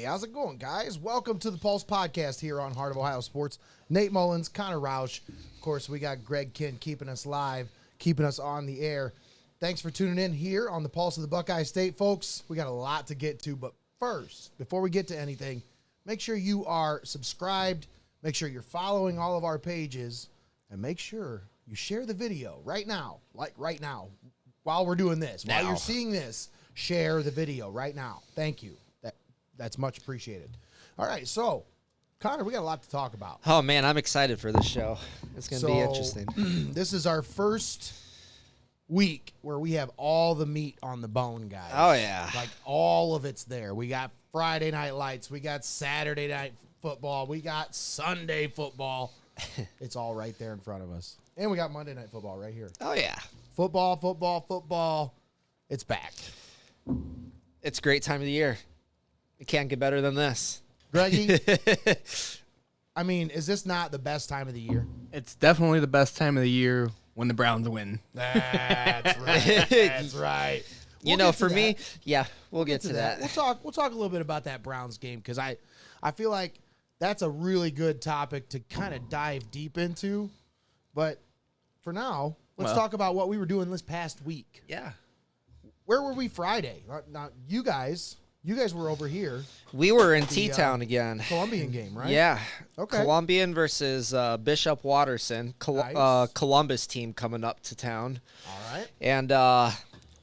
how's it going, guys? Welcome to the Pulse Podcast here on Heart of Ohio Sports. Nate Mullins, Connor Roush. Of course, we got Greg Kinn keeping us live, keeping us on the air. Thanks for tuning in here on the Pulse of the Buckeye State, folks. We got a lot to get to, but first, before we get to anything, make sure you are subscribed, make sure you're following all of our pages, and make sure you share the video right now, like right now, while we're doing this. While you're seeing this, share the video right now. Thank you. That's much appreciated. All right, so, Connor, we got a lot to talk about. Oh, man, I'm excited for this show. It's going to be interesting. This is our first week where we have all the meat on the bone, guys. Oh, yeah. Like, all of it's there. We got Friday Night Lights. We got Saturday Night Football. We got Sunday Football. It's all right there in front of us. And we got Monday Night Football right here. Oh, yeah. Football. It's back. It's a great time of the year. It can't get better than this. Greggy, I mean, is this not the best time of the year? It's definitely the best time of the year when the Browns win. That's right. That's right. For me, yeah, we'll get to that. We'll talk a little bit about that Browns game because I feel like that's a really good topic to kind of dive deep into. But for now, let's talk about what we were doing this past week. Yeah. Where were we Friday? Now, you guys were over here. We were in T-Town again. Columbian game, right? Yeah. Okay. Columbian versus Bishop Watterson. Nice. Columbus team coming up to town. All right. And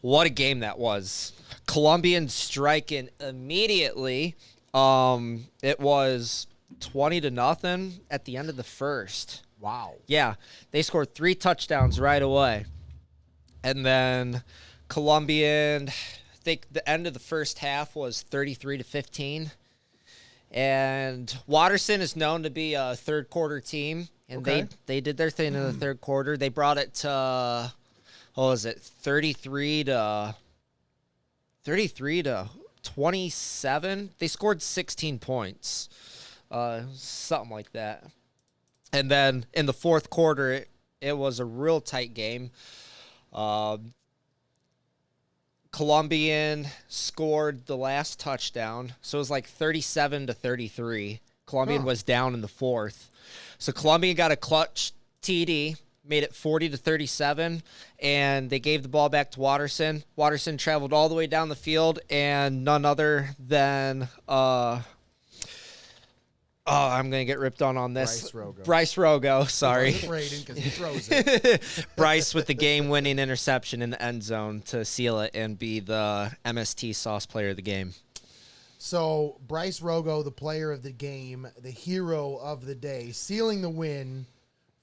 what a game that was. Columbian striking immediately. It was 20-0 at the end of the first. Wow. Yeah. They scored 3 touchdowns right away. And then Columbian, I think the end of the first half was 33-15. And Watterson is known to be a third quarter team. And they did their thing in the third quarter. They brought it to 33 to 27. They scored 16 points. Something like that. And then in the fourth quarter, it was a real tight game. Columbian scored the last touchdown, so it was like 37-33. Columbian was down in the fourth. So Columbian got a clutch TD, made it 40-37, and they gave the ball back to Watterson. Watterson traveled all the way down the field, and none other than I'm going to get ripped on this. Bryce Rogo, sorry. It wasn't Braden because he throws it. Bryce with the game-winning interception in the end zone to seal it and be the MST Sauce player of the game. So Bryce Rogo, the player of the game, the hero of the day, sealing the win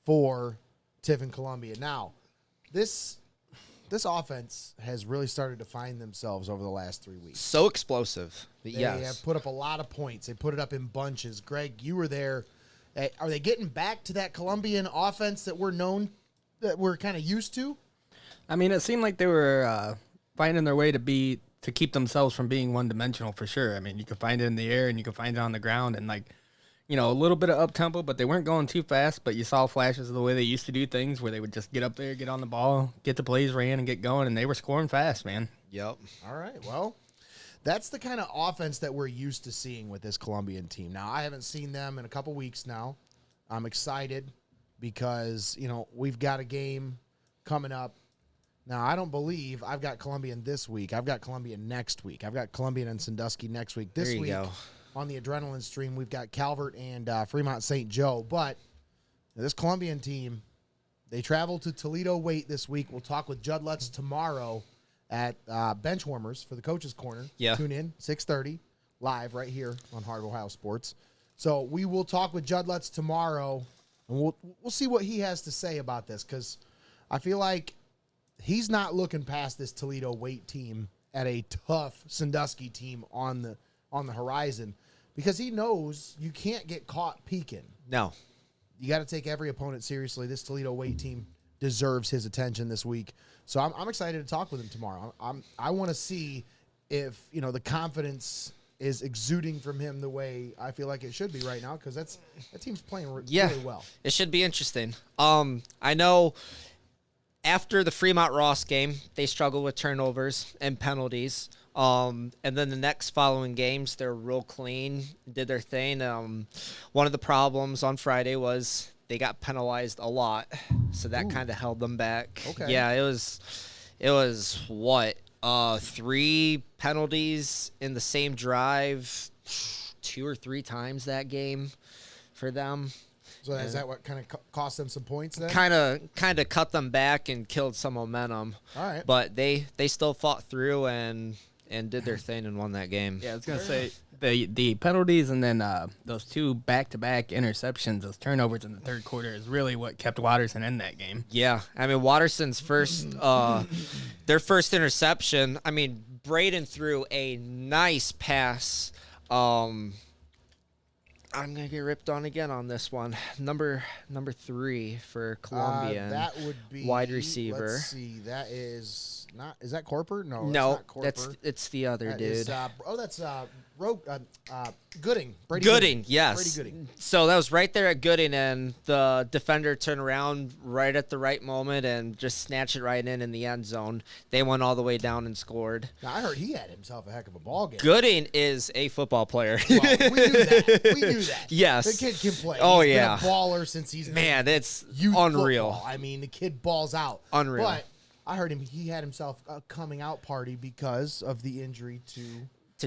for Tiffin Columbia. Now, this offense has really started to find themselves over the last 3 weeks. So explosive. They have put up a lot of points. They put it up in bunches. Greg, you were there. Are they getting back to that Columbian offense that we're kind of used to? I mean, it seemed like they were finding their way to keep themselves from being one-dimensional for sure. I mean, you could find it in the air and you could find it on the ground and a little bit of up-tempo, but they weren't going too fast, but you saw flashes of the way they used to do things where they would just get up there, get on the ball, get the plays ran, and get going, and they were scoring fast, man. Yep. All right, well, that's the kind of offense that we're used to seeing with this Columbian team. Now, I haven't seen them in a couple weeks now. I'm excited because, we've got a game coming up. Now, I don't believe I've got Columbian this week. I've got Columbian next week. I've got Columbian and Sandusky next week. This week, go. On the Adrenaline stream, we've got Calvert and Fremont St. Joe. But this Columbian team, they travel to Toledo Waite this week. We'll talk with Judd Lutz tomorrow at Benchwarmers for the Coach's Corner. Yeah. Tune in, 6:30, live right here on Heart of Ohio Sports. So we will talk with Judd Lutz tomorrow, and we'll see what he has to say about this because I feel like he's not looking past this Toledo Waite team at a tough Sandusky team on the horizon because he knows you can't get caught peeking. No. You got to take every opponent seriously. This Toledo Waite team deserves his attention this week. So I'm excited to talk with him tomorrow. I want to see if, the confidence is exuding from him the way I feel like it should be right now because that team's playing really well. It should be interesting. I know after the Fremont Ross game, they struggled with turnovers and penalties. And then the next following games, they're real clean, did their thing. One of the problems on Friday was they got penalized a lot, so that kind of held them back. Okay. Yeah, it was what 3 penalties in the same drive, 2 or 3 times that game for them. So is that what kind of cost them some points then? Kind of cut them back and killed some momentum. All right. But they still fought through and did their thing and won that game. Yeah, I was gonna say the penalties and then those 2 back-to-back interceptions, those turnovers in the third quarter is really what kept Watterson in that game. Yeah, I mean Watterson's their first interception. I mean Braden threw a nice pass. I'm gonna get ripped on again on this one. Number 3 for Colombian. That would be wide receiver. Let's see. That is not. Is that Corper? No. No, that's not Corper. it's the other That dude. is, that's Gooding. Brady Gooding, yes. Brady Gooding. So that was right there at Gooding, and the defender turned around right at the right moment and just snatched it right in the end zone. They went all the way down and scored. Now, I heard he had himself a heck of a ball game. Gooding is a football player. Well, we knew that. We knew that. Yes. The kid can play. Oh, He's yeah. been a baller since he's been Man, it's youth unreal. football. I mean, the kid balls out. Unreal. But I heard he had himself a coming out party because of the injury to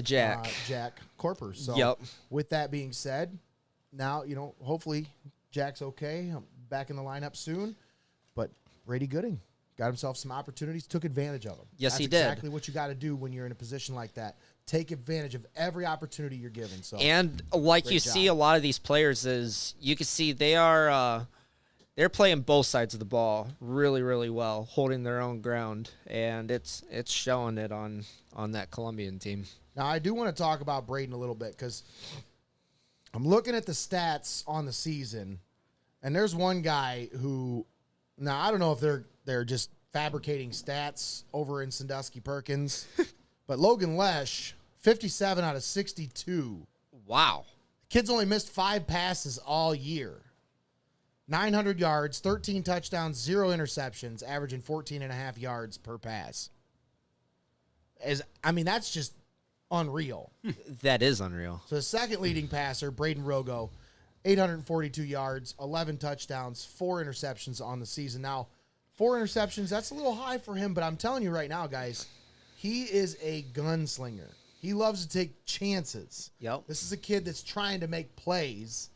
Jack. Jack Corper. So Yep. with that being said, now, hopefully Jack's okay. I'm back in the lineup soon. But Brady Gooding got himself some opportunities, took advantage of them. Yes, That's he did. exactly what you got to do when you're in a position like that. Take advantage of every opportunity you're given. So And like Great you job. see a lot of these players is you can see they're playing both sides of the ball really, really well, holding their own ground, and it's showing it on that Colombian team. Now, I do want to talk about Braden a little bit because I'm looking at the stats on the season, and there's one guy who, now I don't know if they're just fabricating stats over in Sandusky Perkins, but Logan Lesh, 57 out of 62. Wow. Kid's only missed 5 passes all year. 900 yards, 13 touchdowns, 0 interceptions, averaging 14.5 yards per pass. That's just unreal. That is unreal. So the second leading passer, Braden Rogo, 842 yards, 11 touchdowns, 4 interceptions on the season. Now, 4 interceptions, that's a little high for him, but I'm telling you right now, guys, he is a gunslinger. He loves to take chances. Yep. This is a kid that's trying to make plays,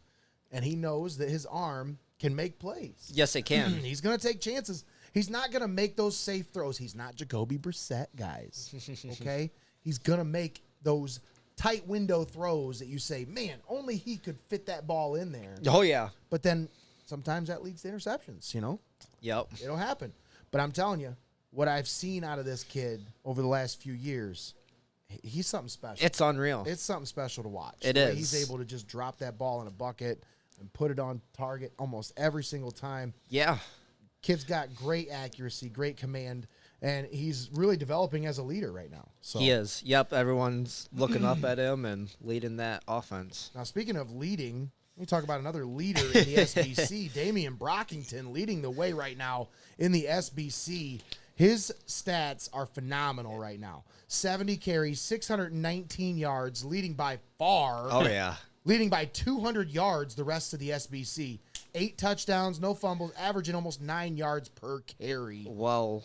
and he knows that his arm can make plays. Yes, it can. He's going to take chances. He's not going to make those safe throws. He's not Jacoby Brissett, guys. Okay? He's going to make those tight window throws that you say, man, only he could fit that ball in there. Oh, yeah. But then sometimes that leads to interceptions, Yep. It'll happen. But I'm telling you, what I've seen out of this kid over the last few years, he's something special. It's unreal. It's something special to watch. It The way is. He's able to just drop that ball in a bucket and put it on target almost every single time. Yeah. Kid's got great accuracy, great command, and he's really developing as a leader right now. So He is. Yep. Everyone's looking up at him and leading that offense. Now, speaking of leading, let me talk about another leader in the SBC, Damian Brockington, leading the way right now in the SBC. His stats are phenomenal right now. 70 carries, 619 yards, leading by far. Oh, yeah. Leading by 200 yards the rest of the SBC. 8 touchdowns, no fumbles, averaging almost 9 yards per carry. Well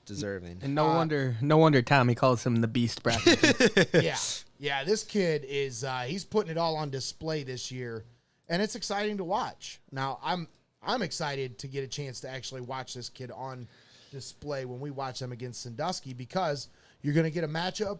deserving. And no wonder Tommy calls him the Beast bracket. Yeah, this kid is he's putting it all on display this year, and it's exciting to watch. Now, I'm excited to get a chance to actually watch this kid on display when we watch them against Sandusky, because you're going to get a matchup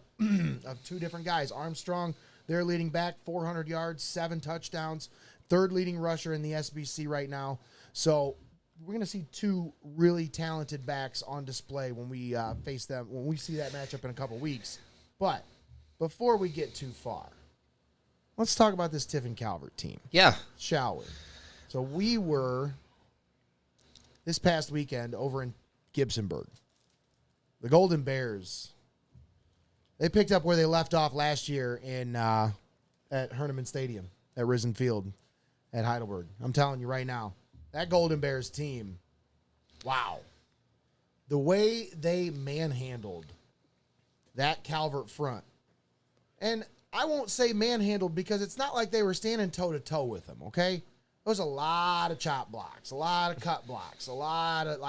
of 2 different guys. Armstrong, their leading back, 400 yards, 7 touchdowns, 3rd leading rusher in the SBC right now. So we're going to see 2 really talented backs on display when we face them, when we see that matchup in a couple weeks. But before we get too far, let's talk about this Tiffin Calvert team, Yeah. shall we? So we were, this past weekend, over in Gibsonburg. The Golden Bears, they picked up where they left off last year at Herneman Stadium, at Risen Field, at Heidelberg. I'm telling you right now, that Golden Bears team, wow. The way they manhandled that Calvert front. And I won't say manhandled because it's not like they were standing toe-to-toe with them, okay? There was a lot of chop blocks, a lot of cut blocks, a lot of,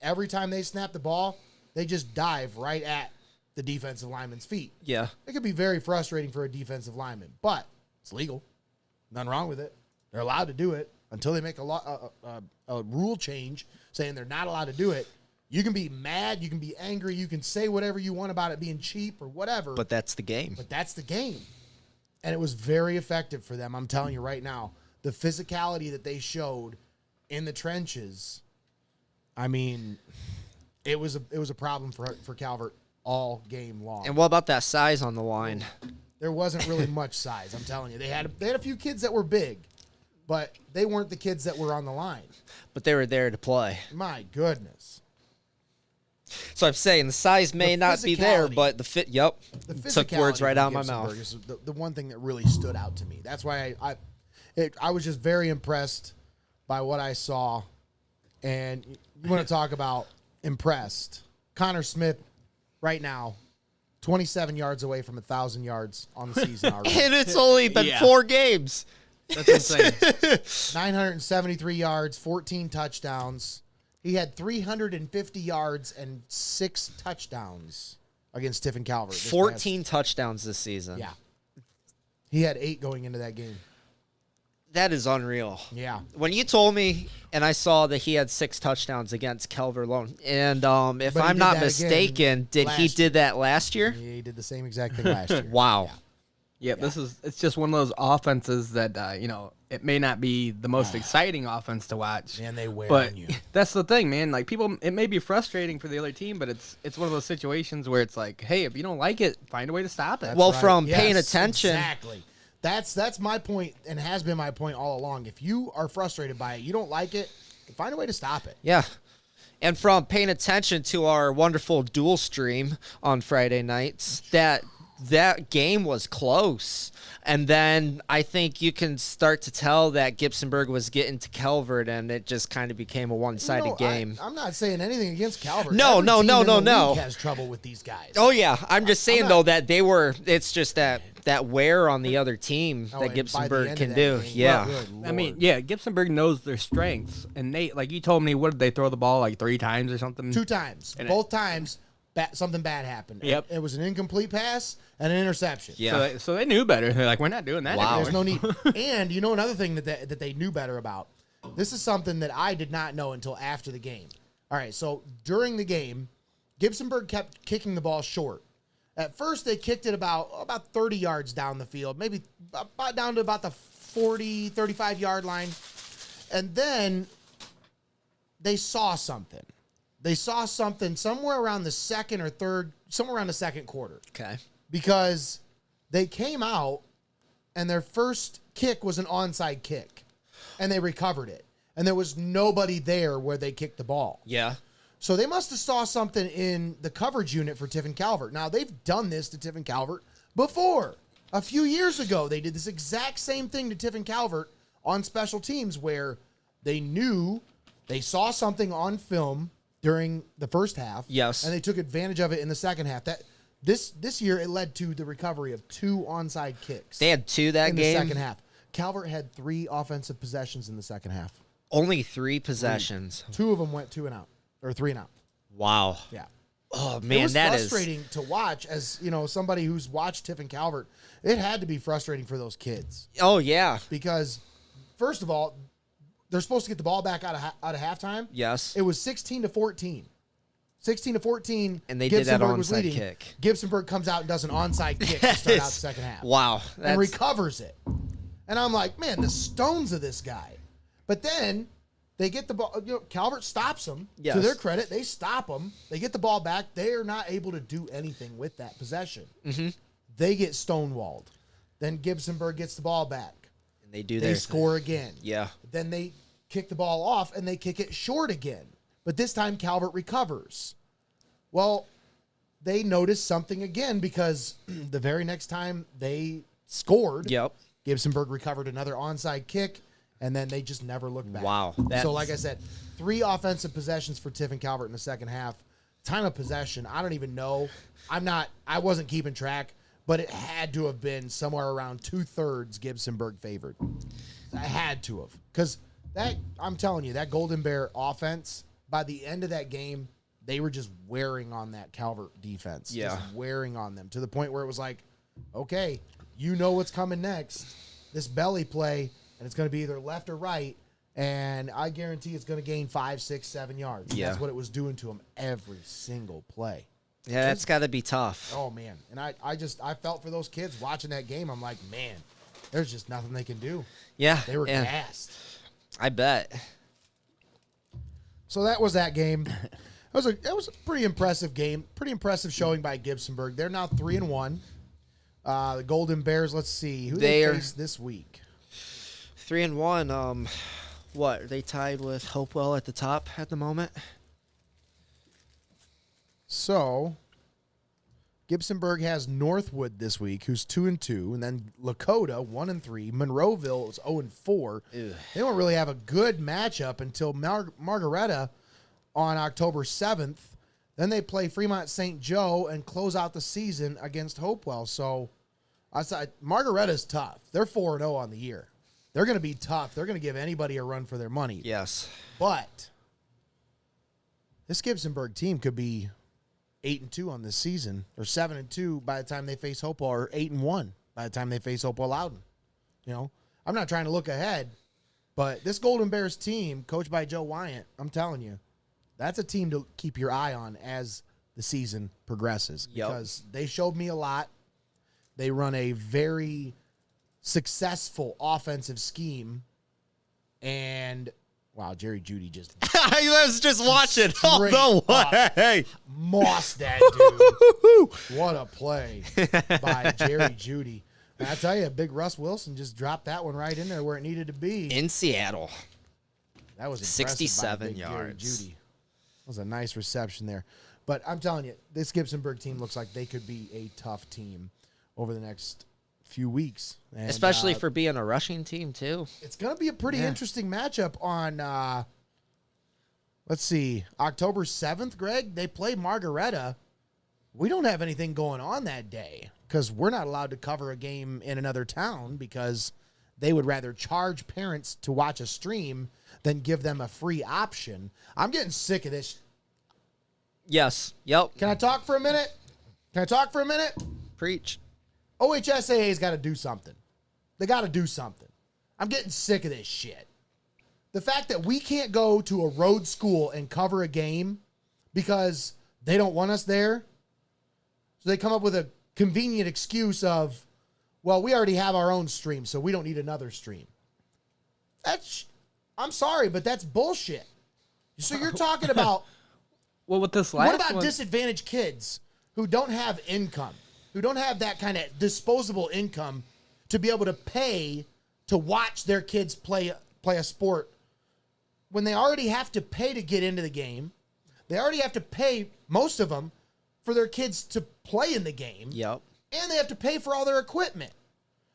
every time they snap the ball, they just dive right at the defensive lineman's feet. Yeah. It could be very frustrating for a defensive lineman, but it's legal. Nothing wrong with it. They're allowed to do it until they make a rule change saying they're not allowed to do it. You can be mad, you can be angry, you can say whatever you want about it being cheap or whatever. But that's the game. But that's the game. And it was very effective for them, I'm telling you right now. The physicality that they showed in the trenches, I mean, it was a problem for Calvert all game long. And what about that size on the line? There wasn't really much size, I'm telling you. They had a few kids that were big, but they weren't the kids that were on the line. But they were there to play. My goodness. So I'm saying the size may not be there, physicality. but the fit. Yep. The Took words physicality right from out of my mouth. Gibsonburg is the one thing that really stood out to me. That's why I was just very impressed by what I saw. And you want to talk about impressed. Connor Smith, right now, 27 yards away from 1,000 yards on the season already. And it's only been 4 games. That's insane. 973 yards, 14 touchdowns. He had 350 yards and 6 touchdowns against Tiffin Calvert. this 14 touchdowns this season. Yeah. He had 8 going into that game. That is unreal. Yeah. When you told me, and I saw that he had 6 touchdowns against Calvert alone, and if But he I'm did not that mistaken, again he last did that last year? He did the same exact thing last year. Wow. Yeah, it's just one of those offenses that it may not be the most exciting offense to watch. And they wear But on you. that's the thing, man. Like people, it may be frustrating for the other team, but it's one of those situations where it's like, hey, if you don't like it, find a way to stop it. Well, Right. from Yes, paying attention. Exactly. That's my point and has been my point all along. If you are frustrated by it, you don't like it, find a way to stop it. Yeah. And from paying attention to our wonderful dual stream on Friday nights, that game was close. And then I think you can start to tell that Gibsonburg was getting to Calvert, and it just kind of became a one-sided game. I'm not saying anything against Calvert. No, Every no, team no, in no, the no. league has trouble with these guys. Oh, yeah. I'm just saying, not- though, that it's just that wear on the other team Oh, that and by the Gibsonburg end can of do. that game, Yeah. good I mean, Lord. yeah, Gibsonburg knows their strengths, and Nate, like you told me, what did they throw the ball like 3 times or something? 2 times. And Both times, something bad happened. Yep. It was an incomplete pass and an interception. Yeah. So they knew better. They're like, we're not doing that. Wow. There's no need. And you know another thing that they knew better about? This is something that I did not know until after the game. All right, so during the game, Gibsonburg kept kicking the ball short. At first, they kicked it about 30 yards down the field, maybe about down to about the 40, 35-yard line. And then they saw something. They saw something somewhere around the second or third, somewhere around the second quarter. Okay. Because they came out and their first kick was an onside kick and they recovered it. And there was nobody there where they kicked the ball. Yeah. So they must have saw something in the coverage unit for Tiffin Calvert. Now, they've done this to Tiffin Calvert before. A few years ago, they did this exact same thing to Tiffin Calvert on special teams where they saw something on film during the first half. Yes. And they took advantage of it in the second half. This year, it led to the recovery of 2 onside kicks. They had 2 that in game. the second half. Calvert had 3 offensive possessions in the second half. Only 3 possessions. 2 of them went 2 and out, or 3 and out. Wow. Yeah. Oh, It man, was that is. frustrating to watch as, somebody who's watched Tiffin Calvert. It had to be frustrating for those kids Oh, yeah. because, first of all, they're supposed to get the ball back out of halftime. Yes. It was 16-14. 16-14. And they did that Gibsonburg was onside leading. kick. Gibsonburg comes out and does an onside kick to start out the second half. Wow. And recovers it. And I'm like, man, the stones of this guy. But then they get the ball. Calvert stops them. Yes. To their credit, they stop them. They get the ball back. They are not able to do anything with that possession. Mm-hmm. They get stonewalled. Then Gibsonburg gets the ball back. And they do They their score again. Yeah. Then they kick the ball off and they kick it short again. But this time Calvert recovers. Well, they noticed something again because the very next time they scored, Yep. Gibsonburg recovered another onside kick, and then they just never looked back. Wow. So, like I said, 3 offensive possessions for Tiffin Calvert in the second half time of possession, I don't even know. I wasn't keeping track, but it had to have been somewhere around 2/3 Gibsonburg favored. I had to have. Because I'm telling you, that Golden Bear offense, by the end of that game, they were just wearing on that Calvert defense. Yeah. Just wearing on them to the point where it was like, okay, you know what's coming next. This belly play, and it's going to be either left or right, and I guarantee it's going to gain 5, 6, 7 yards. Yeah. That's what it was doing to them every single play. Yeah, that's got to be tough. Oh, man. And I felt for those kids watching that game. I'm like, man, there's just nothing they can do. Yeah. They were yeah. gassed. I bet. So that was that game. That was a pretty impressive game. Pretty impressive showing by Gibsonburg. They're now 3-1. The Golden Bears, let's see. Who they face this week? 3-1. What? Are they tied with Hopewell at the top at the moment? So, Gibsonburg has Northwood this week, who's 2-2, and then Lakota 1-3. Monroeville is 0-4. Ew. They don't really have a good matchup until Margaretta on October 7th. Then they play Fremont St. Joe and close out the season against Hopewell. So, Margaretta's tough. They're 4-0 on the year. They're going to be tough. They're going to give anybody a run for their money. Yes. But this Gibsonburg team could be 8-2 on this season, or 7-2 by the time they face Hopewell, or 8-1 by the time they face Hopewell Loudon. You know, I'm not trying to look ahead, but this Golden Bears team, coached by Joe Wyant, I'm telling you, that's a team to keep your eye on as the season progresses. Yep. Because they showed me a lot. They run a very successful offensive scheme, and wow, Jerry Judy just I was just watching. Straight Oh, no up. way. mossed that dude. What a play by Jerry Judy. And I tell you, big Russ Wilson just dropped that one right in there where it needed to be. In Seattle. That was impressive 67 by big Jerry yards. Judy. That was a nice reception there. But I'm telling you, this Gibsonburg team looks like they could be a tough team over the next few weeks. And, Especially for being a rushing team, too. it's going to be a pretty interesting matchup on, let's see, October 7th, Greg. They play Margaretta. We don't have anything going on that day because we're not allowed to cover a game in another town because they would rather charge parents to watch a stream than give them a free option. I'm getting sick of this. Yes. Yep. Can I talk for a minute? Preach. OHSAA's got to do something. They got to do something. I'm getting sick of this shit. The fact that we can't go to a road school and cover a game because they don't want us there. So they come up with a convenient excuse of, well, we already have our own stream, so we don't need another stream. I'm sorry, but that's bullshit. So you're talking about, Well, with this last what about one, disadvantaged kids who don't have income, who don't have that kind of disposable income to be able to pay to watch their kids play a sport when they already have to pay to get into the game? They already have to pay, most of them, for their kids to play in the game. Yep. And they have to pay for all their equipment.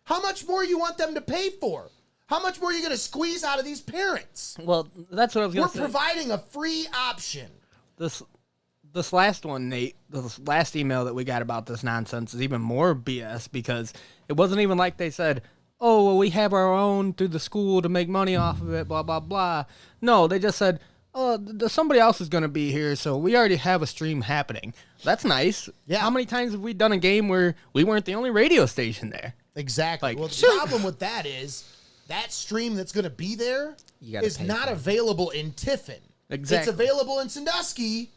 How much more you want them to pay for? How much more are you going to squeeze out of these parents? well, that's what I was We're going to say. providing a free option. This last one, Nate, this last email that we got about this nonsense is even more BS because it wasn't even like they said, oh, well, we have our own through the school to make money off of it, blah, blah, blah. No, they just said, oh, somebody else is going to be here, so we already have a stream happening. That's nice. Yeah. How many times have we done a game where we weren't the only radio station there? Exactly. Like, Well, the shoot. problem with that is that stream that's going to be there You gotta is pay not for it. available in Tiffin. Exactly. It's available in Sandusky,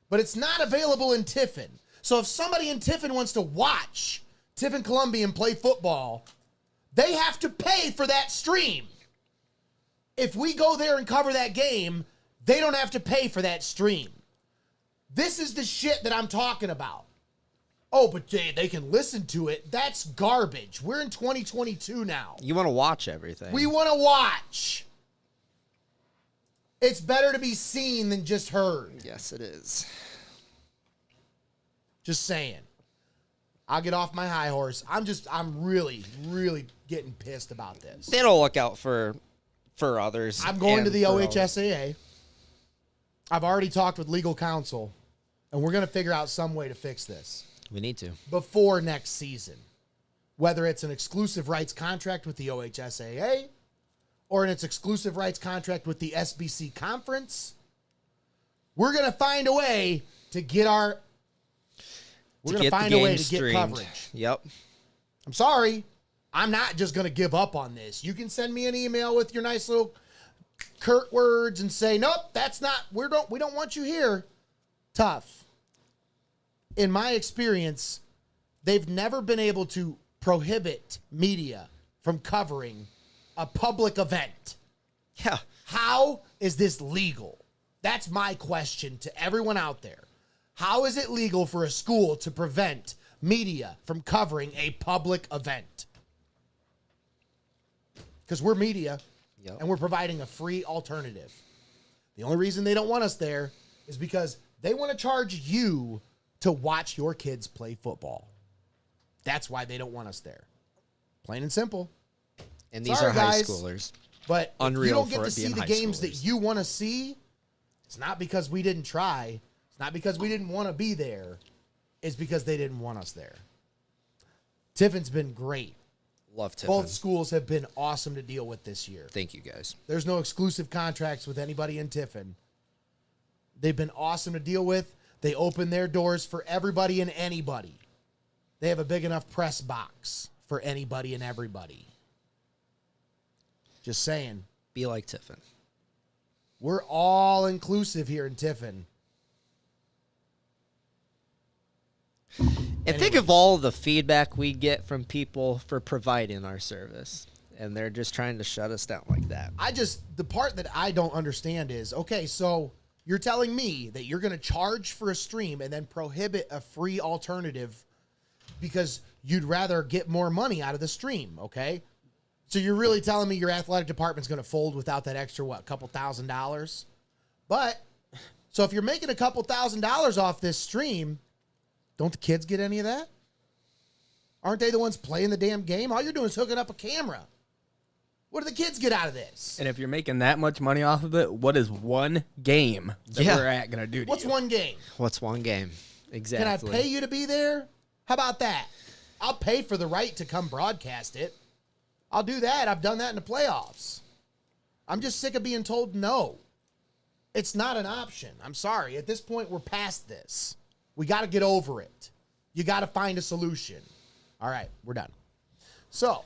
but it's not available in Tiffin. So if somebody in Tiffin wants to watch Tiffin Columbian play football, they have to pay for that stream. If we go there and cover that game, they don't have to pay for that stream. This is the shit that I'm talking about. Oh, but they can listen to it. That's garbage. We're in 2022 now. You want to watch everything. We want to watch. It's better to be seen than just heard. Yes, it is. Just saying. I'll get off my high horse. I'm really, really getting pissed about this. They don't look out for others. I'm going to and the for all- OHSAA. I've already talked with legal counsel, and we're going to figure out some way to fix this We need to. before next season. Whether it's an exclusive rights contract with the OHSAA or in its exclusive rights contract with the SBC conference, we're going to find a way to get our... We're going to find a way to get coverage. Yep. I'm sorry. I'm not just going to give up on this. You can send me an email with your nice little curt words and say, nope, that's not, we don't want you here. Tough. In my experience, they've never been able to prohibit media from covering a public event. Yeah. How is this legal? That's my question to everyone out there. How is it legal for a school to prevent media from covering a public event? Because we're media, Yep. and we're providing a free alternative. The only reason they don't want us there is because they want to charge you to watch your kids play football. That's why they don't want us there. Plain and simple. And these Sorry, are high guys. schoolers. But if you Unreal don't get for to it see being the high games that schoolers. you want to see, it's not because we didn't try. It's not because we didn't want to be there. It's because they didn't want us there. Tiffin's been great. Love Tiffin. Both schools have been awesome to deal with this year. Thank you, guys. There's no exclusive contracts with anybody in Tiffin. They've been awesome to deal with. They open their doors for everybody and anybody. They have a big enough press box for anybody and everybody. Just saying. Be like Tiffin. We're all inclusive here in Tiffin. And think of all the feedback we get from people for providing our service. And they're just trying to shut us down like that. The part that I don't understand is, okay, so you're telling me that you're going to charge for a stream and then prohibit a free alternative because you'd rather get more money out of the stream, okay? So you're really telling me your athletic department's going to fold without that extra, couple $1,000s? But, so if you're making a couple $1,000s off this stream, don't the kids get any of that? Aren't they the ones playing the damn game? All you're doing is hooking up a camera. What do the kids get out of this? And if you're making that much money off of it, what is one game that Yeah. we're at going to do to What's you? one game? What's one game? Exactly. Can I pay you to be there? How about that? I'll pay for the right to come broadcast it. I'll do that. I've done that in the playoffs. I'm just sick of being told no. It's not an option. I'm sorry. At this point, we're past this. We got to get over it. You got to find a solution. All right, we're done. So,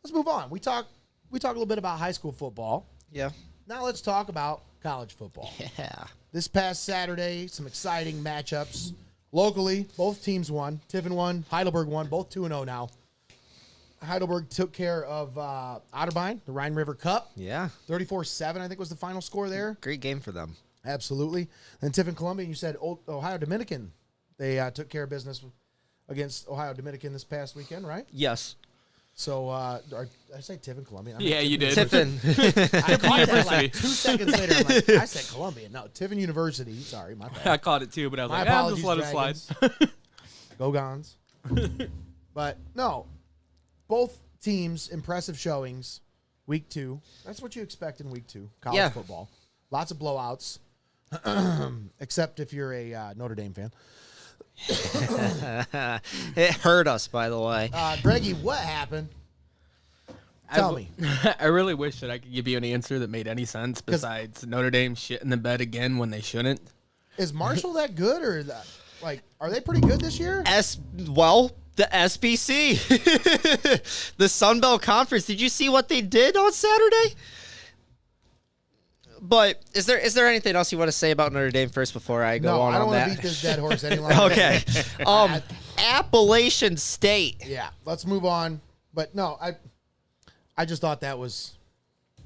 let's move on. We talk a little bit about high school football. Yeah. Now let's talk about college football. Yeah. This past Saturday, some exciting matchups. Locally, both teams won. Tiffin won. Heidelberg won. Both 2-0 now. Heidelberg took care of Otterbein, the Rhine River Cup. Yeah. 34-7, I think, was the final score there. Great game for them. Absolutely. And Tiffin Columbia, you said Ohio Dominican. They took care of business against Ohio Dominican this past weekend, right? Yes. So, did I say Tiffin Columbia? I mean, Yeah, you did. Tiffin. I caught that University. like 2 seconds later. I'm like, I said Columbia. No, Tiffin University. Sorry, my bad. I caught it too, but I was My like, I'll apologies, just let it slide. Dragons. Go Gons. But no, both teams, impressive showings. Week 2. That's what you expect in week 2. College football. Lots of blowouts. Except if you're a Notre Dame fan. It hurt us, by the way. Greggy, what happened? Tell me. I really wish that I could give you an answer that made any sense besides Notre Dame shit in the bed again when they shouldn't. Is Marshall that good, or are they pretty good this year? The SBC, the Sun Belt Conference. Did you see what they did on Saturday? But is there anything else you want to say about Notre Dame first before I go No, on I don't on want to that? beat this dead horse any longer. Okay. Appalachian State. Yeah, let's move on. But no, I just thought that was,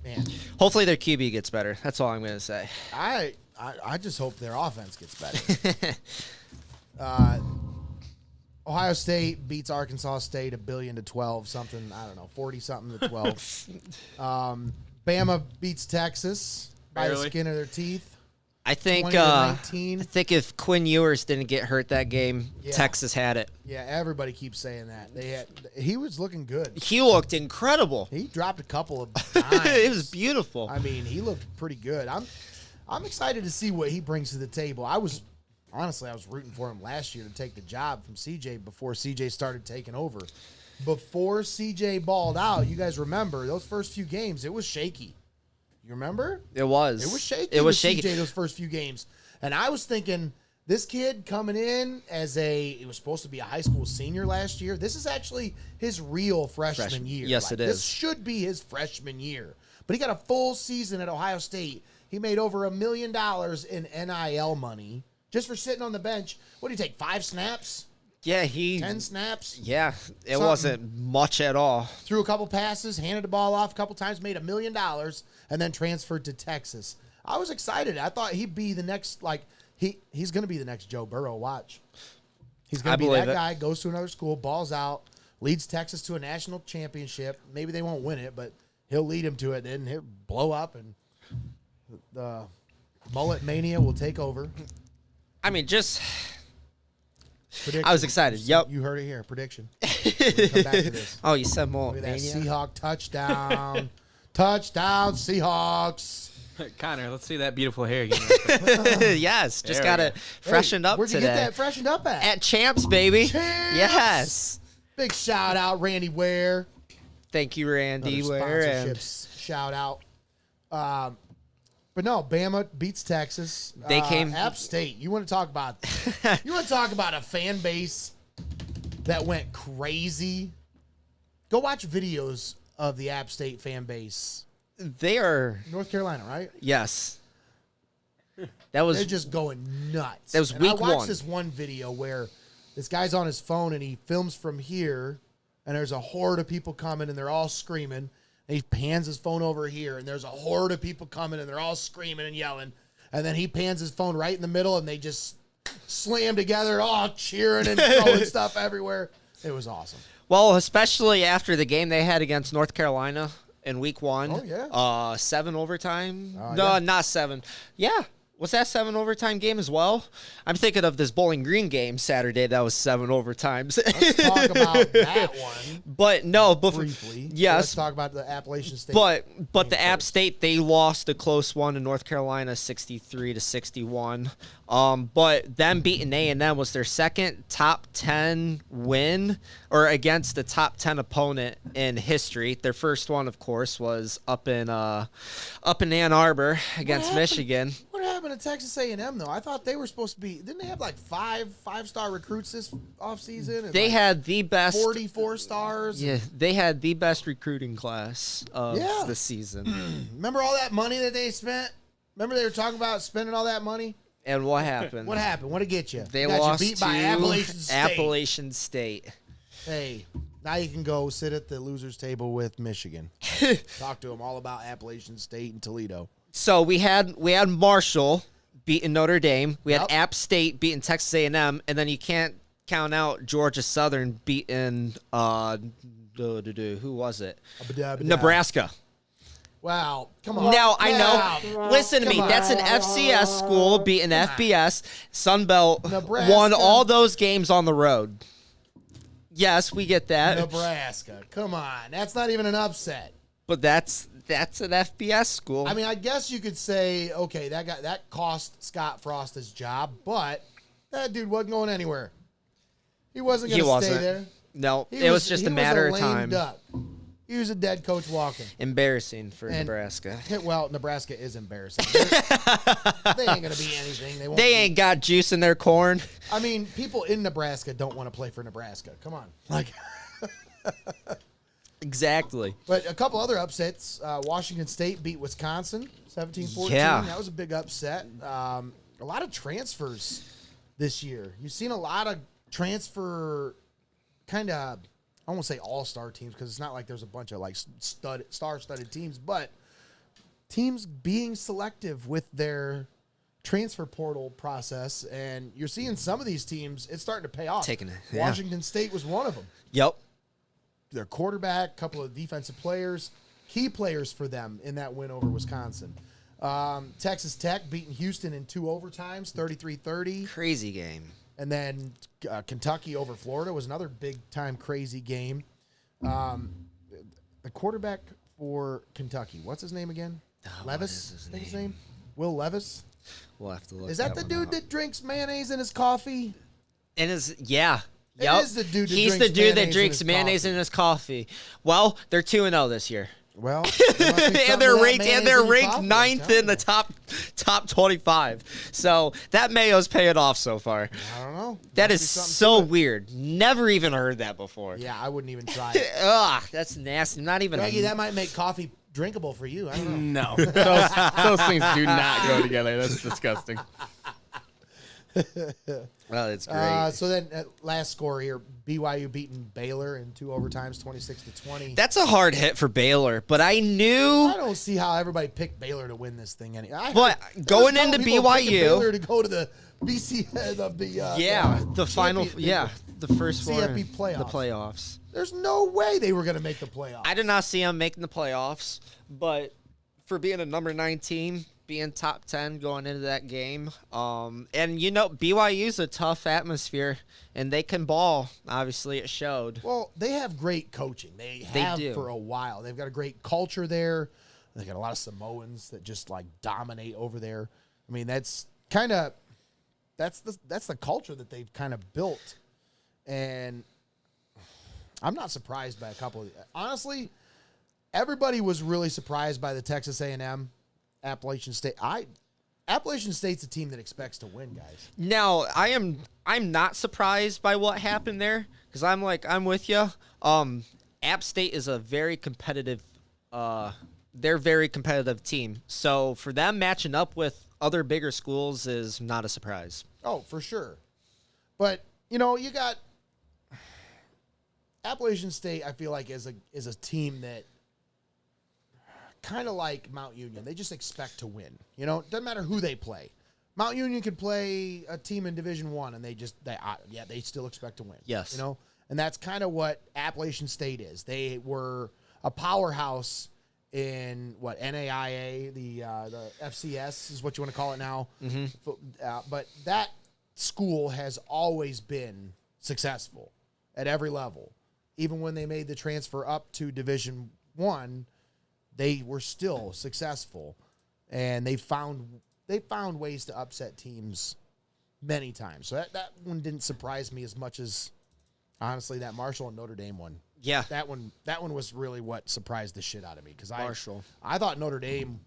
man. Hopefully their QB gets better. That's all I'm going to say. I just hope their offense gets better. Ohio State beats Arkansas State 1,000,000,000 to 12 something. I don't know, 40 something to 12. Bama beats Texas by the Barely. skin of their teeth. I think 20-19. I think if Quinn Ewers didn't get hurt that game, Yeah. Texas had it. Yeah, everybody keeps saying that. He was looking good. He looked incredible. He dropped a couple of times. It was beautiful. I mean, he looked pretty good. I'm excited to see what he brings to the table. I was honestly, I was rooting for him last year to take the job from CJ before CJ started taking over. Before CJ balled out, you guys remember those first few games, it was shaky. You remember? It was. It was shaky. It was with shaky. CJ those first few games. And I was thinking, this kid coming in it was supposed to be a high school senior last year. This is actually his real freshman year. Yes, it This is. should be his freshman year. But he got a full season at Ohio State. He made over $1 million in NIL money just for sitting on the bench. What did he take, 5 snaps? Yeah, 10 snaps? Yeah, it Something. wasn't much at all. Threw a couple passes, handed the ball off a couple times, made $1 million, and then transferred to Texas. I was excited. I thought he'd be the next, he's going to be the next Joe Burrow. Watch. He's going to be believe that it. guy, goes to another school, balls out, leads Texas to a national championship. Maybe they won't win it, but he'll lead him to it, and he'll blow up, and the mullet mania will take over. I mean, just Prediction. I was excited. Yep. You heard it here. Prediction. We're gonna come back to this. Oh, you said more. Look at that Seahawk touchdown. Touchdown, Seahawks. Connor, let's see that beautiful hair again. Yes, just There got we it go. freshened up Where'd you today. get that freshened up at? At Champs, baby. Champs! Yes. Big shout out, Randy Ware. Thank you, Randy. Other Ware, and sponsorships shout out. But no, Bama beats Texas. They came- App State. You want to talk about a fan base that went crazy? Go watch videos of the App State fan base. they are. North Carolina, right? Yes. That was They're just going nuts. That was And I week watched one. this one video where this guy's on his phone and he films from here, and there's a horde of people coming and they're all screaming. And he pans his phone over here, and there's a horde of people coming and they're all screaming and yelling. And then he pans his phone right in the middle, and they just slam together, all cheering and throwing stuff everywhere. It was awesome. well, especially after the game they had against North Carolina in week 1. Oh, yeah. 7 overtime. Oh, No, yeah. not 7. Yeah. Was that 7 overtime game as well? I'm thinking of this Bowling Green game Saturday that was 7 overtimes. Let's talk about that one But no, briefly. Yes. Let's talk about the Appalachian State. But the game App first. State, they lost a close one to North Carolina, 63-61. But them beating A&M was their second top 10 win, or against the top 10 opponent in history. Their first one, of course, was up in Ann Arbor against happened? Michigan. What happened to Texas A&M though? I thought they were supposed to be. Didn't they have like five-star recruits this offseason? They like had the best. 44 stars. Yeah, they had the best recruiting class of Yeah. the season. Remember all that money that they spent? Remember they were talking about spending all that money? And what happened? What happened? What did it get you? They Got lost you beat to by Appalachian State. Appalachian State. Hey, now you can go sit at the losers table with Michigan. Talk to them all about Appalachian State and Toledo. So we had Marshall beating Notre Dame. We had Yep. App State beating Texas A&M, and then you can't count out Georgia Southern beating who was it? Nebraska. Wow, come on. Now I know. Wow. Listen to me. Come That's an on. FCS school beating FBS. Sunbelt Nebraska. won all those games on the road. Yes, we get that, Nebraska. Come on. That's not even an upset. but that's an FBS school. I mean, I guess you could say, okay, that cost Scott Frost his job, but that dude wasn't going anywhere. He wasn't He going to stay wasn't. there. No, He it was just he a matter of lame time. duck. He was a dead coach walking. Embarrassing for And- Nebraska. Well, Nebraska is embarrassing. They ain't going to be anything. They won't. They be- ain't got juice in their corn. I mean, people in Nebraska don't want to play for Nebraska. Come on. Like, Exactly. but a couple other upsets. Washington State beat Wisconsin 17-14. Yeah. That was a big upset. A lot of transfers this year. You've seen a lot of transfer kind of, I won't say all-star teams because it's not like there's a bunch of like star-studded teams, but teams being selective with their transfer portal process, and you're seeing some of these teams, it's starting to pay off. Taking it, yeah. Washington State was one of them. Yep. Their quarterback, couple of defensive players, key players for them in that win over Wisconsin. Texas Tech beating Houston in 2 overtimes, 33-30. Crazy game. And then Kentucky over Florida was another big-time crazy game. The quarterback for Kentucky, what's his name again? what Levis, is his I think his name? name. Will Levis. We'll have to look. Is that the one dude up. that drinks mayonnaise in his coffee? And is yeah. It Yep. is the dude that He's drinks the dude that mayonnaise in drinks his mayonnaise coffee. in his coffee. Well, they're 2-0 this year. Well, there must be something and they're to that ranked mayonnaise and they're in your ranked coffee, I'm ninth telling in the you. top 25. So that mayo's paying off so far. I don't know. That Must is be something so to it. weird. Never even heard that before. Yeah, I wouldn't even try it. Ugh, that's nasty. Not even. Greggy, that might make coffee drinkable for you. I don't know. No, those things do not go together. That's disgusting. Well, it's great. So then, last score here: BYU beating Baylor in 2 overtimes, 26-20. That's a hard hit for Baylor, but I knew. I don't see how everybody picked Baylor to win this thing. But going into BYU, Baylor to go to the BC, the final, the first one, CFP the playoffs. playoffs. There's no way they were going to make the playoffs. I did not see them making the playoffs, but for being a number 9 team, being top 10 going into that game, and BYU's a tough atmosphere, and they can ball. Obviously, it showed. Well, they have great coaching. They have do. for a while. They've got a great culture there. They got a lot of Samoans that just like dominate over there. I mean, that's the culture that they've kind of built, and I'm not surprised by a couple of. Honestly, everybody was really surprised by the Texas A&M Appalachian State. Appalachian State's a team that expects to win, guys. Now, I'm not surprised by what happened there because I'm with you. App State is a very competitive. They're a very competitive team. So for them matching up with other bigger schools is not a surprise. Oh, for sure. But you got Appalachian State. I feel like is a team that kind of like Mount Union. They just expect to win. Doesn't matter who they play. Mount Union could play a team in Division I, and they still expect to win. Yes. And that's kind of what Appalachian State is. They were a powerhouse in NAIA, the FCS is what you want to call it now. Mm-hmm. But that school has always been successful at every level. Even when they made the transfer up to Division I, they were still successful, and they found ways to upset teams many times. So that one didn't surprise me as much as honestly that Marshall and Notre Dame one. Yeah. That one was really what surprised the shit out of me because I thought Notre Dame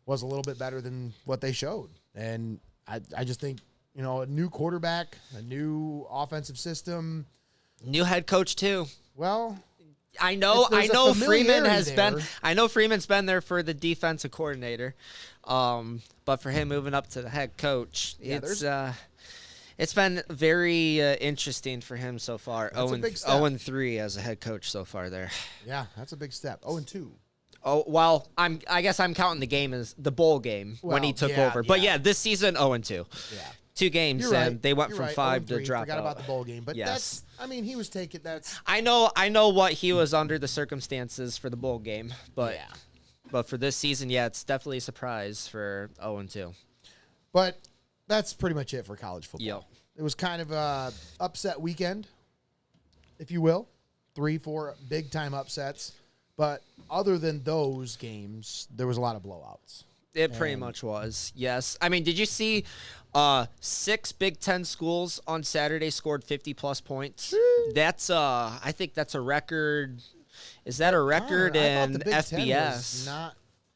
was a little bit better than what they showed, and I just think a new quarterback, a new offensive system, New head coach too. well. I know Freeman has there. been. I know Freeman's been there for the defensive coordinator, but for him moving up to the head coach, it's been very interesting for him so far. That's a big step. 0-3 as a head coach so far there. Yeah, that's a big step. 0-2. Oh well, I guess I'm counting the game as the bowl game when he took over. But yeah, this season 0-2. Yeah. 2 games, You're right. and they went You're from right. 5 to 0-3. drop Forgot out. about the bowl game, but Yes. he was taking that's. I know what he was under the circumstances for the bowl game, but but for this season, it's definitely a surprise for 0-2. But that's pretty much it for college football. Yep. It was kind of a upset weekend, if you will. 3-4 big time upsets, but other than those games, there was a lot of blowouts. It pretty much was, yes. I mean, did you see 6 Big Ten schools on Saturday scored 50-plus points? That's, I think that's a record. Is that a record I thought in the Big Ten FBS?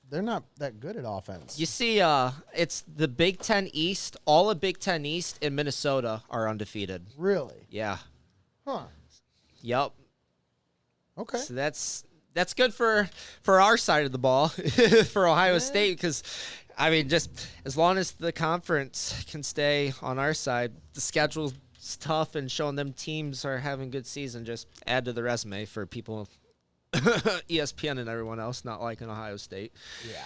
They're not that good at offense. You see, it's the Big Ten East. All of Big Ten East and Minnesota are undefeated. Really? Yeah. Huh. Yep. Okay. So that's good for our side of the ball for Ohio State because, I mean, just as long as the conference can stay on our side, the schedule's tough and showing them teams are having good season. Just add to the resume for people, ESPN and everyone else not liking Ohio State. Yeah.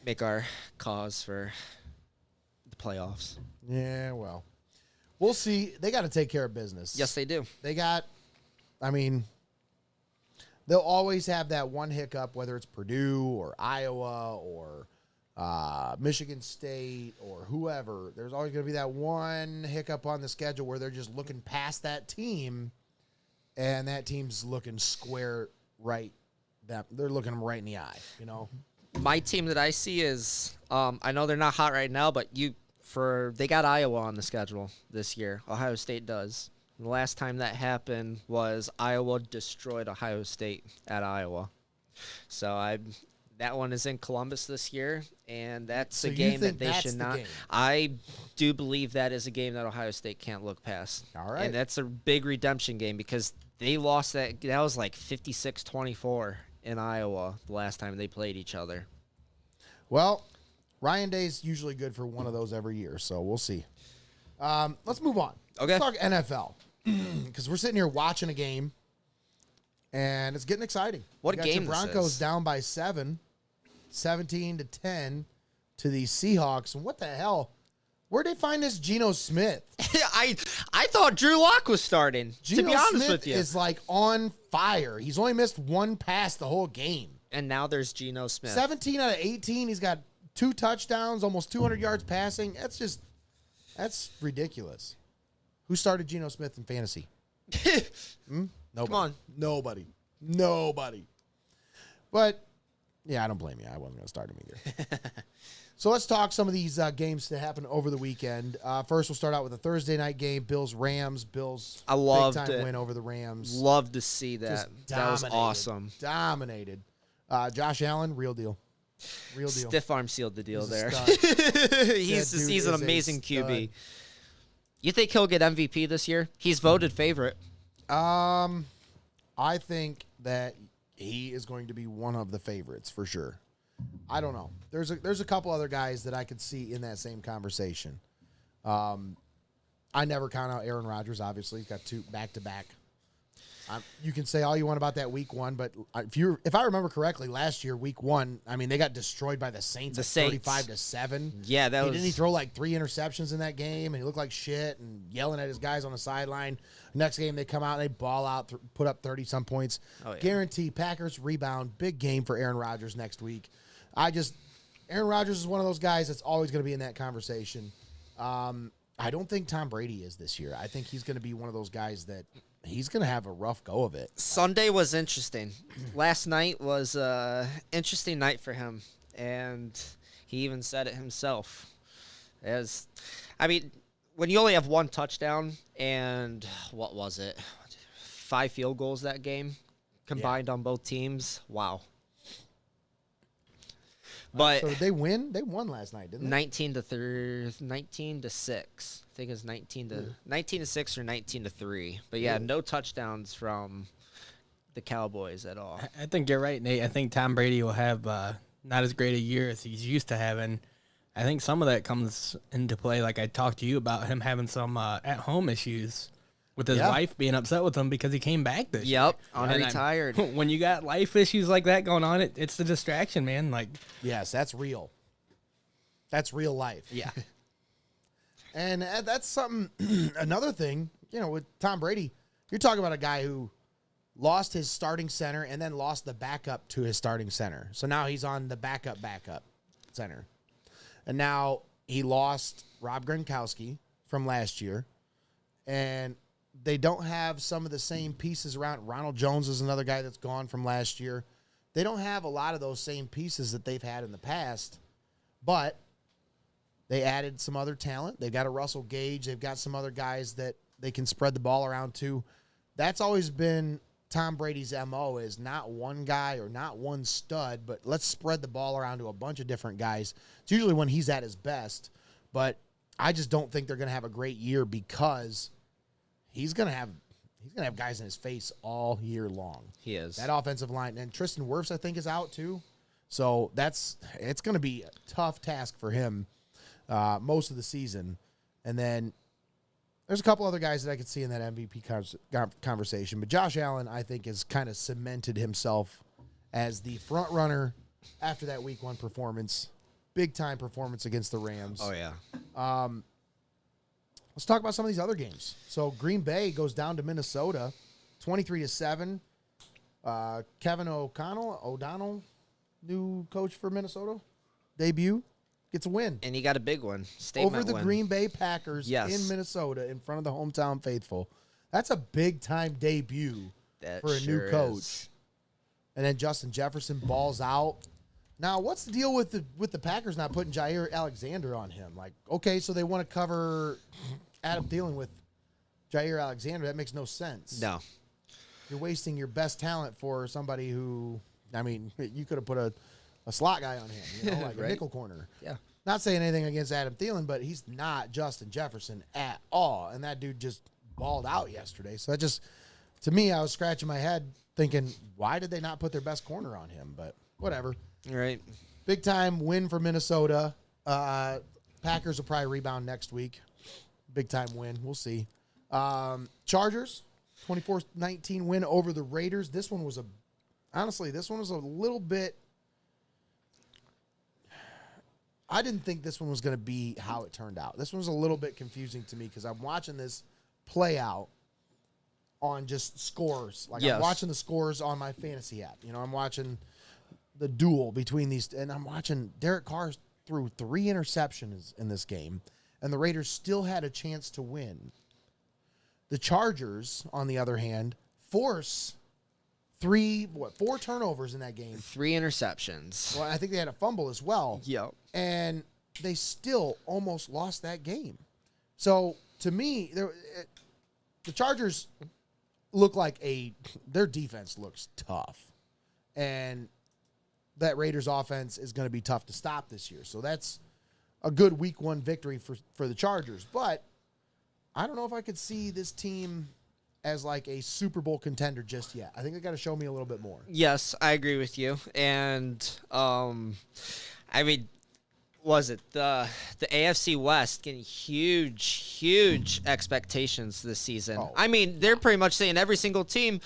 Make our cause for the playoffs. Yeah, well, we'll see. They got to take care of business. Yes, they do. They'll always have that one hiccup, whether it's Purdue or Iowa or Michigan State or whoever. There's always going to be that one hiccup on the schedule where they're just looking past that team, and that team's looking square right. They're looking them right in the eye, My team that I see is, I know they're not hot right now, but They got Iowa on the schedule this year. Ohio State does. The last time that happened was Iowa destroyed Ohio State at Iowa. So that one is in Columbus this year, and that's So a you game think that they that's should the not. game? I do believe that is a game that Ohio State can't look past. All right. And that's a big redemption game because they lost that. That was like 56-24 in Iowa the last time they played each other. Well, Ryan Day's usually good for one of those every year, so we'll see. Let's move on. Okay. Let's talk NFL because we're sitting here watching a game, and it's getting exciting. What You got game your this Broncos is. down by 17-10 to the Seahawks. And what the hell? Where'd they find this Geno Smith? I thought Drew Lock was starting. Geno to be honest Smith with you, is like on fire. He's only missed one pass the whole game. and now there's Geno Smith. 17 out of 18. He's got 2 touchdowns, almost 200 yards passing. That's ridiculous. Who started Geno Smith in fantasy? Nobody. Come on. Nobody. But, yeah, I don't blame you. I wasn't going to start him either. So let's talk some of these games that happened over the weekend. First, we'll start out with a Thursday night game, Bills-Rams. Bills, I loved big-time it. win over the Rams. Love to see that. Just That was dominated. awesome. Dominated. Josh Allen, real deal. Real deal. Stiff arm sealed the deal He's a there. stud. he's That dude he's an is a amazing stud. QB. You think he'll get MVP this year? He's voted favorite. I think that he is going to be one of the favorites for sure. I don't know. There's a couple other guys that I could see in that same conversation. I never count out Aaron Rodgers. Obviously, he's got 2 back-to-back. You can say all you want about that week 1, but if I remember correctly, last year week 1, I mean they got destroyed by the Saints, The like Saints. 35-7. Yeah, that was. Didn't he throw like 3 interceptions in that game, and he looked like shit and yelling at his guys on the sideline. Next game, they come out and they ball out, put up 30-some points. Oh, yeah. Guarantee Packers rebound. Big game for Aaron Rodgers next week. Aaron Rodgers is one of those guys that's always going to be in that conversation. I don't think Tom Brady is this year. I think he's going to be one of those guys that he's going to have a rough go of it. Sunday was interesting. Last night was an interesting night for him, and he even said it himself. When you only have 1 touchdown and what was it, 5 field goals that game combined on both teams. Wow. But So did they win? They won last night, didn't they? 19 to 6. I think it's 19 to 6 or 19 to 3. But yeah, no touchdowns from the Cowboys at all. I think you're right, Nate. I think Tom Brady will have not as great a year as he's used to having. I think some of that comes into play, like I talked to you about him having some at-home issues with his Yeah. wife being upset with him because he came back this year. Yep, And I'm- unretired. When you got life issues like that going on, it's the distraction, man. Like, Yes, that's real. That's real life. yeah. And that's something, another thing, with Tom Brady, you're talking about a guy who lost his starting center and then lost the backup to his starting center. So now he's on the backup center. And now he lost Rob Gronkowski from last year. And they don't have some of the same pieces around. Ronald Jones is another guy that's gone from last year. They don't have a lot of those same pieces that they've had in the past. But they added some other talent. They've got a Russell Gage. They've got some other guys that they can spread the ball around to. That's always been Tom Brady's MO, is not one guy or not one stud, but let's spread the ball around to a bunch of different guys. It's usually when he's at his best, but I just don't think they're going to have a great year because he's going to have guys in his face all year long. He is. That offensive line, and Tristan Wirfs, I think, is out too. So it's going to be a tough task for him most of the season. And then there's a couple other guys that I could see in that MVP conversation. But Josh Allen, I think, has kind of cemented himself as the front runner after that Week 1 performance. Big-time performance against the Rams. Oh, yeah. Let's talk about some of these other games. So Green Bay goes down to Minnesota, 23-7. Kevin O'Donnell, new coach for Minnesota, debut, gets a win And he got a big one. Statement over the win. Green Bay Packers Yes. in Minnesota in front of the hometown faithful. That's a big-time debut That for a new sure coach. is. And then Justin Jefferson balls out. Now, what's the deal with the Packers not putting Jair Alexander on him? Like, okay, so they want to cover Adam Thielen with Jair Alexander. That makes no sense. No. You're wasting your best talent for somebody who, I mean, you could have put a slot guy on him, you know, like Right. a nickel corner. Yeah. Not saying anything against Adam Thielen, but he's not Justin Jefferson at all. And that dude just balled out yesterday. So that just, to me, I was scratching my head thinking, why did they not put their best corner on him? But whatever. Right. Big time win for Minnesota. Packers will probably rebound next week. Big time win. We'll see. Chargers, 24-19 win over the Raiders. This one was honestly, this one was a little bit. I didn't think this one was going to be how it turned out. This one was a little bit confusing to me because I'm watching this play out on just scores. Like, Yes. I'm watching the scores on my fantasy app. You know, I'm watching the duel between these, and I'm watching Derek Carr threw 3 interceptions in this game, and the Raiders still had a chance to win. The Chargers, on the other hand, force 4 turnovers in that game. 3 interceptions. Well, I think they had a fumble as well. Yep. And they still almost lost that game. So, to me, the Chargers look like their defense looks tough. And that Raiders offense is going to be tough to stop this year. So that's a good week 1 victory for the Chargers. But I don't know if I could see this team as like a Super Bowl contender just yet. I think they got to show me a little bit more. Yes, I agree with you. And I mean, was it the AFC West getting huge expectations this season? Oh. I mean, they're pretty much saying every single team,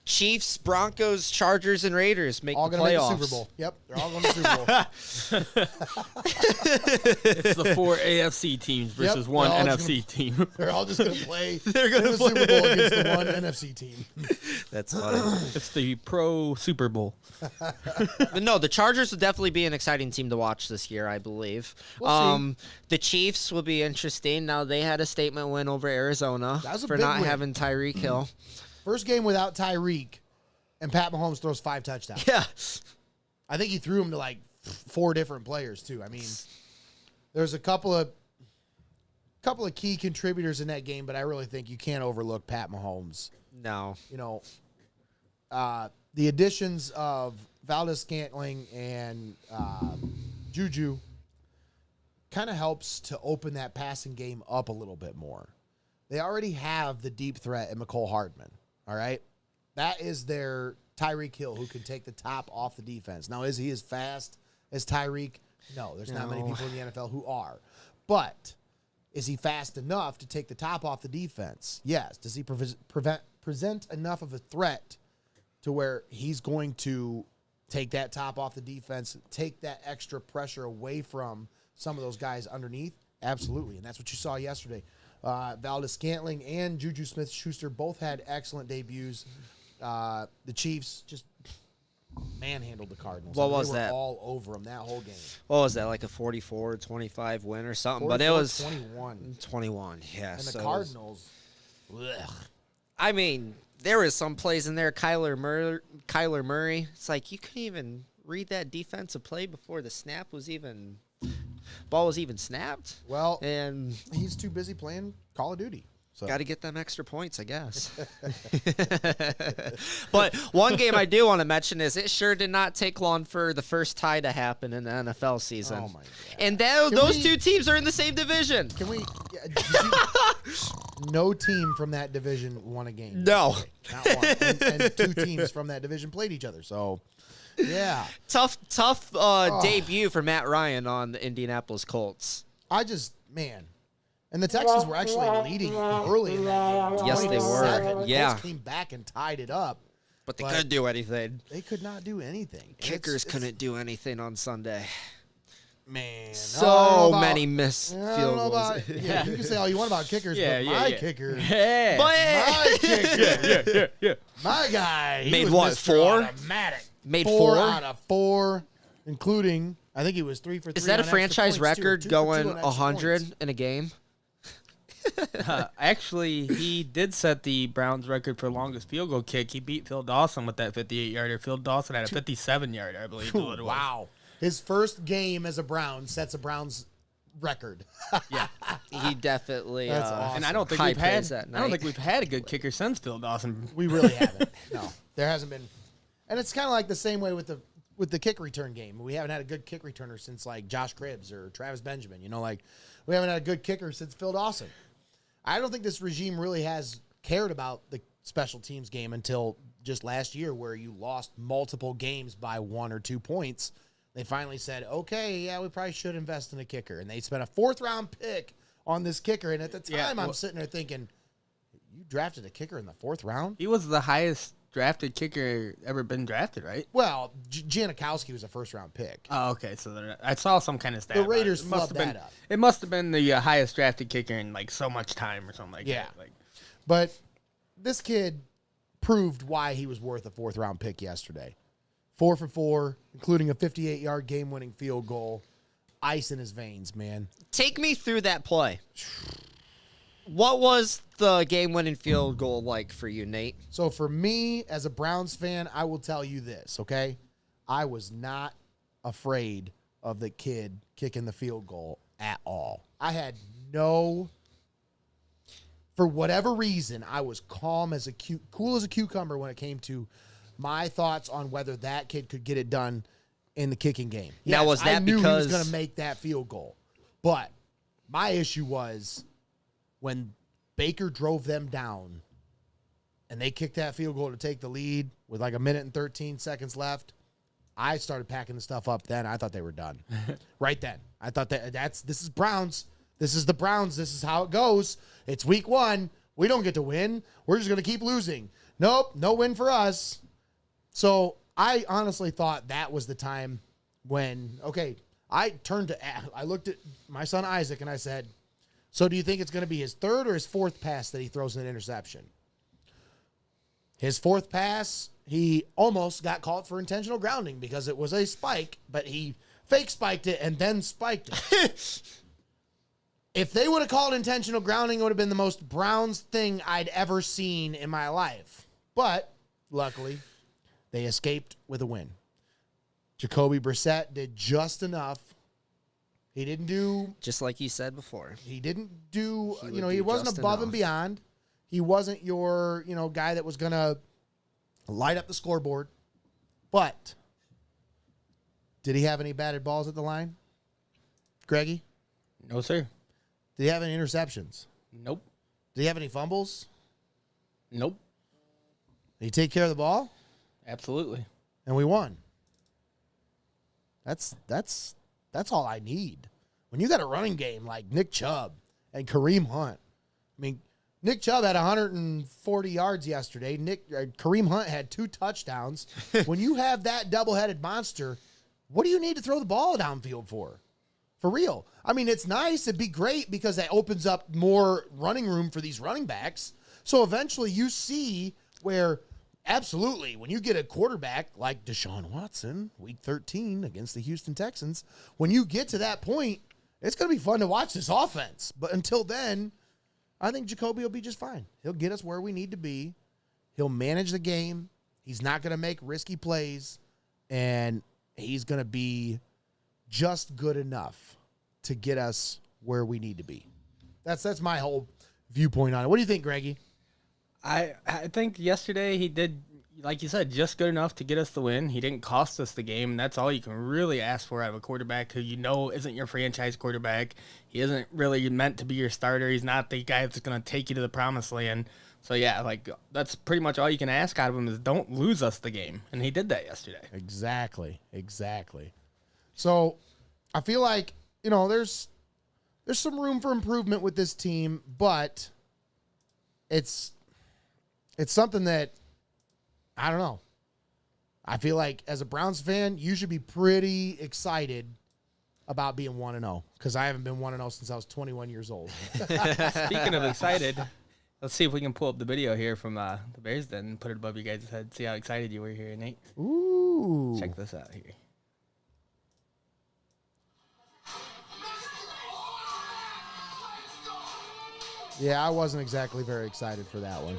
Chiefs, Broncos, Chargers, and Raiders make All the going to playoffs. make the Super Bowl. Yep, they're all going to the Super Bowl. It's the 4 AFC teams versus Yep, 1 they're all just NFC team. They're all just going to play They're gonna in the play. Super Bowl against the 1 NFC team. That's funny. It's the pro Super Bowl. But no, the Chargers will definitely be an exciting team to watch this year, I believe. We'll see. The Chiefs will be interesting. Now, they had a statement win over Arizona That was a for big not win. having Tyreek Hill. First game without Tyreek, and Pat Mahomes throws 5 touchdowns. Yeah. I think he threw them to like 4 different players too. I mean, there's a couple of key contributors in that game, but I really think you can't overlook Pat Mahomes. No. You know, the additions of Valdez-Scantling and Juju kind of helps to open that passing game up a little bit more. They already have the deep threat in McCole Hardman. All right. That is their Tyreek Hill who can take the top off the defense. Now, is he as fast as Tyreek? No, there's not many No. people in the NFL who are. But is he fast enough to take the top off the defense? Yes. Does he present enough of a threat to where he's going to take that top off the defense, take that extra pressure away from some of those guys underneath? Absolutely. And that's what you saw yesterday. Valdez-Scantling and Juju Smith-Schuster both had excellent debuts. The Chiefs just manhandled the Cardinals. What I mean, was they were that? all over them that whole game. What was that, like a 44-25 win or something? But it was 21. 21, yeah. And the so it was- Cardinals, ugh. I mean, there was some plays in there. Kyler Murray. It's like you couldn't even read that defensive play before the ball was even snapped. Well, And he's too busy playing Call of Duty. So. got to get them extra points, I guess. But one game I do want to mention is it sure did not take long for the first tie to happen in the NFL season. Oh, my God. And Can those we- 2 teams are in the same division. Can we? No team from that division won a game. No. Not one. And 2 teams from that division played each other. So, yeah. Tough debut for Matt Ryan on the Indianapolis Colts. Man. And the Texans were actually leading early in that game. Yes, they were. 27. The Yeah. Colts came back and tied it up. But they But- couldn't do anything. They could not do anything. Kickers couldn't do anything on Sunday. Man. I don't know So about- many missed I don't field know goals. about, yeah, you can say all you want about kickers, but my kicker, Yeah. my kicker, yeah. my guy, he Made was what, Mr. 4? Automatic. Made 4 4? out of 4, including I think he was 3 for 3. Is that a on extra franchise points, too, or record 2 for 2 going on extra 100 points. in a game? Actually, he did set the Browns record for longest field goal kick. He beat Phil Dawson with that 58-yarder. Phil Dawson had a 57-yarder, I believe. Is what it was. Wow. His first game as a Brown sets a Browns record. Yeah, He definitely. That's awesome. and I don't think High we've had. praise that I don't night. think we've had a good kicker since Phil Dawson. We really haven't. No, there hasn't been. And it's kind of like the same way with the kick return game. We haven't had a good kick returner since like Josh Cribbs or Travis Benjamin. You know, like we haven't had a good kicker since Phil Dawson. I don't think this regime really has cared about the special teams game until just last year, where you lost multiple games by 1 or 2 points. They finally said, okay, yeah, we probably should invest in a kicker. And they spent a 4th-round pick on this kicker. And at the time, I'm sitting there thinking, you drafted a kicker in the 4th round? He was the highest drafted kicker ever been drafted, right? Well, Janikowski was a 1st-round pick. Oh, okay. So I saw some kind of stat. The about it. Raiders It must flubbed have been, that up. It must have been the highest drafted kicker in like so much time or something like Yeah. that. Like, But this kid proved why he was worth a 4th-round pick yesterday. 4 for 4, including a 58-yard game-winning field goal. Ice in his veins, man. Take me through that play. What was the game-winning field goal like for you, Nate? So for me, as a Browns fan, I will tell you this, okay? I was not afraid of the kid kicking the field goal at all. I had no... For whatever reason, I was calm as cool as a cucumber when it came to my thoughts on whether that kid could get it done in the kicking game. Now, was I that knew he was because- going to make that field goal. But my issue was when Baker drove them down and they kicked that field goal to take the lead with like 1 minute and 13 seconds left, I started packing the stuff up then. I thought they were done. Right then. I thought this is Browns. This is the Browns. This is how it goes. It's week 1. We don't get to win. We're just going to keep losing. Nope, no win for us. So I honestly thought that was the time when, okay, I looked at my son Isaac and I said, so do you think it's going to be his 3rd or his 4th pass that he throws an interception? His 4th pass, he almost got called for intentional grounding because it was a spike, but he fake spiked it and then spiked it. If they would have called intentional grounding, it would have been the most Browns thing I'd ever seen in my life. But luckily, they escaped with a win. Jacoby Brissett did just enough. He didn't do, Just like you said before. he wasn't just above and enough. beyond. He wasn't your, guy that was going to light up the scoreboard. But did he have any batted balls at the line? Greggy? no, sir. Did he have any interceptions? Nope. Did he have any fumbles? Nope. Did he take care of the ball? Absolutely. And we won. That's all I need. When you got a running game like Nick Chubb and Kareem Hunt, I mean, Nick Chubb had 140 yards yesterday. Kareem Hunt had 2 touchdowns. When you have that double-headed monster, what do you need to throw the ball downfield for? For real. I mean, it's nice. It'd be great because that opens up more running room for these running backs. So eventually you see where, absolutely, when you get a quarterback like Deshaun Watson, week 13 against the Houston Texans, when you get to that point, it's going to be fun to watch this offense. But until then, I think Jacoby will be just fine. He'll get us where we need to be. He'll manage the game. He's not going to make risky plays. And he's going to be just good enough to get us where we need to be. That's my whole viewpoint on it. What do you think, Greggy? I think yesterday he did, like you said, just good enough to get us the win. He didn't cost us the game, and that's all you can really ask for out of a quarterback who isn't your franchise quarterback. He isn't really meant to be your starter. He's not the guy that's going to take you to the promised land. So, yeah, that's pretty much all you can ask out of him is don't lose us the game, and he did that yesterday. Exactly. So I feel like, there's some room for improvement with this team, but it's something that, I don't know. I feel like as a Browns fan, you should be pretty excited about being 1-0 because I haven't been 1-0 since I was 21 years old. Speaking of excited, let's see if we can pull up the video here from the Bears Den and put it above you guys' head. See how excited you were here, Nate. Ooh. Check this out here. Yeah, I wasn't exactly very excited for that one.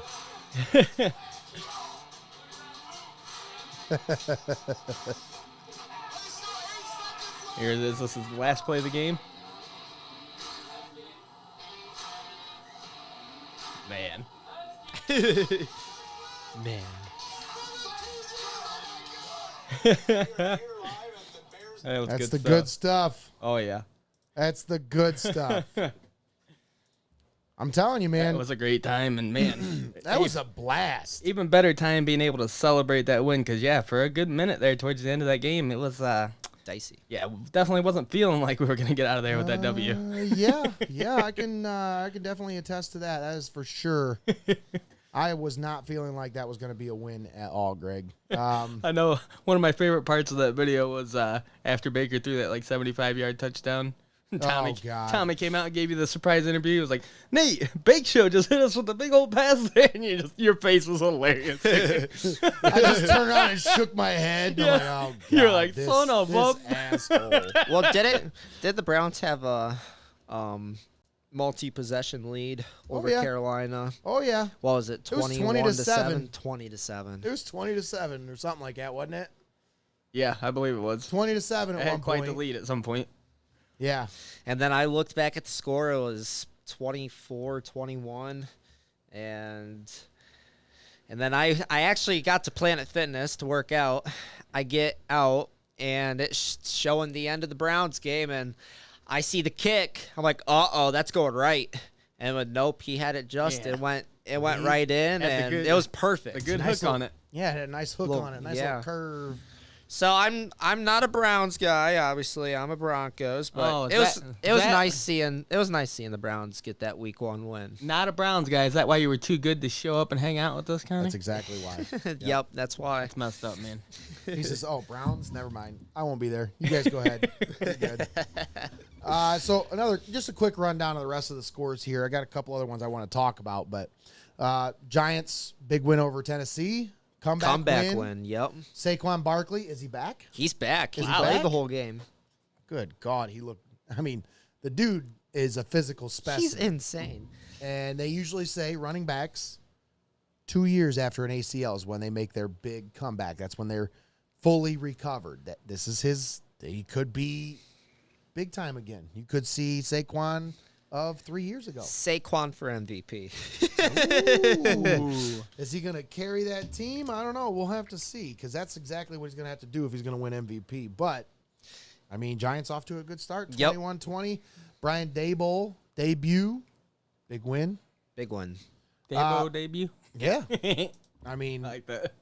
Here it is. This is the last play of the game. Man. Man. That was That's good the stuff. good stuff. Oh, yeah. That's the good stuff. I'm telling you, man. That was a great time. And, man, That was a blast. even better time being able to celebrate that win. Because, yeah, for a good minute there towards the end of that game, it was, Dicey. yeah, definitely wasn't feeling like we were going to get out of there with that W. Yeah, I can definitely attest to that. That is for sure. I was not feeling like that was going to be a win at all, Greg. I know one of my favorite parts of that video was after Baker threw that like 75-yard touchdown. Tommy, God. Tommy came out and gave you the surprise interview. He was like, "Nate, Bake Show just hit us with a big old pass there," and your face was hilarious. I just turned around and shook my head. Yeah. I'm like, oh, God, You're like, this, son of this a- asshole. Well, did the Browns have a multi-possession lead over yeah. Carolina? Oh, yeah. What was it? It was 21 to 7. 20 20 to 7. It was 20-7 or something like that, wasn't it? Yeah, I believe it was. 20-7 I at one had quite point. the lead at some point. Yeah. And then I looked back at the score. It was 24-21. And then I actually got to Planet Fitness to work out. I get out, and it's showing the end of the Browns game, and I see the kick. I'm like, uh-oh, that's going right. And when nope, he had it just. Yeah. It went right in, had the and good- it was perfect. A good Nice hook on it. Yeah, it had a nice hook Little- on it. Nice yeah. little curve. So I'm not a Browns guy, obviously. I'm a Broncos, but Oh, it was that- nice seeing the Browns get that Week 1 win. Not a Browns guy. Is that why you were too good to show up and hang out with us, Connie? That's exactly why. Yep, that's why. It's messed up, man. He says, "Oh, Browns, never mind. I won't be there. You guys go ahead. You're good." So just a quick rundown of the rest of the scores here. I got a couple other ones I want to talk about, but Giants big win over Tennessee. Comeback win. Yep, Saquon Barkley, is he back? he's back. He Is he played back? the whole game. Good God, he looked. I mean, the dude is a physical specimen. He's insane. And they usually say running backs 2 years after an ACL is when they make their big comeback. That's when they're fully recovered. That this is his. He could be big time again. You could see Saquon of 3 years ago. Saquon for MVP. Ooh. Is he going to carry that team? I don't know. We'll have to see because that's exactly what he's going to have to do if he's going to win MVP. But, I mean, Giants off to a good start. Yep. 21-20. Brian Daboll, debut. Big win. Big one. Debo debut. Yeah. I mean, I like that.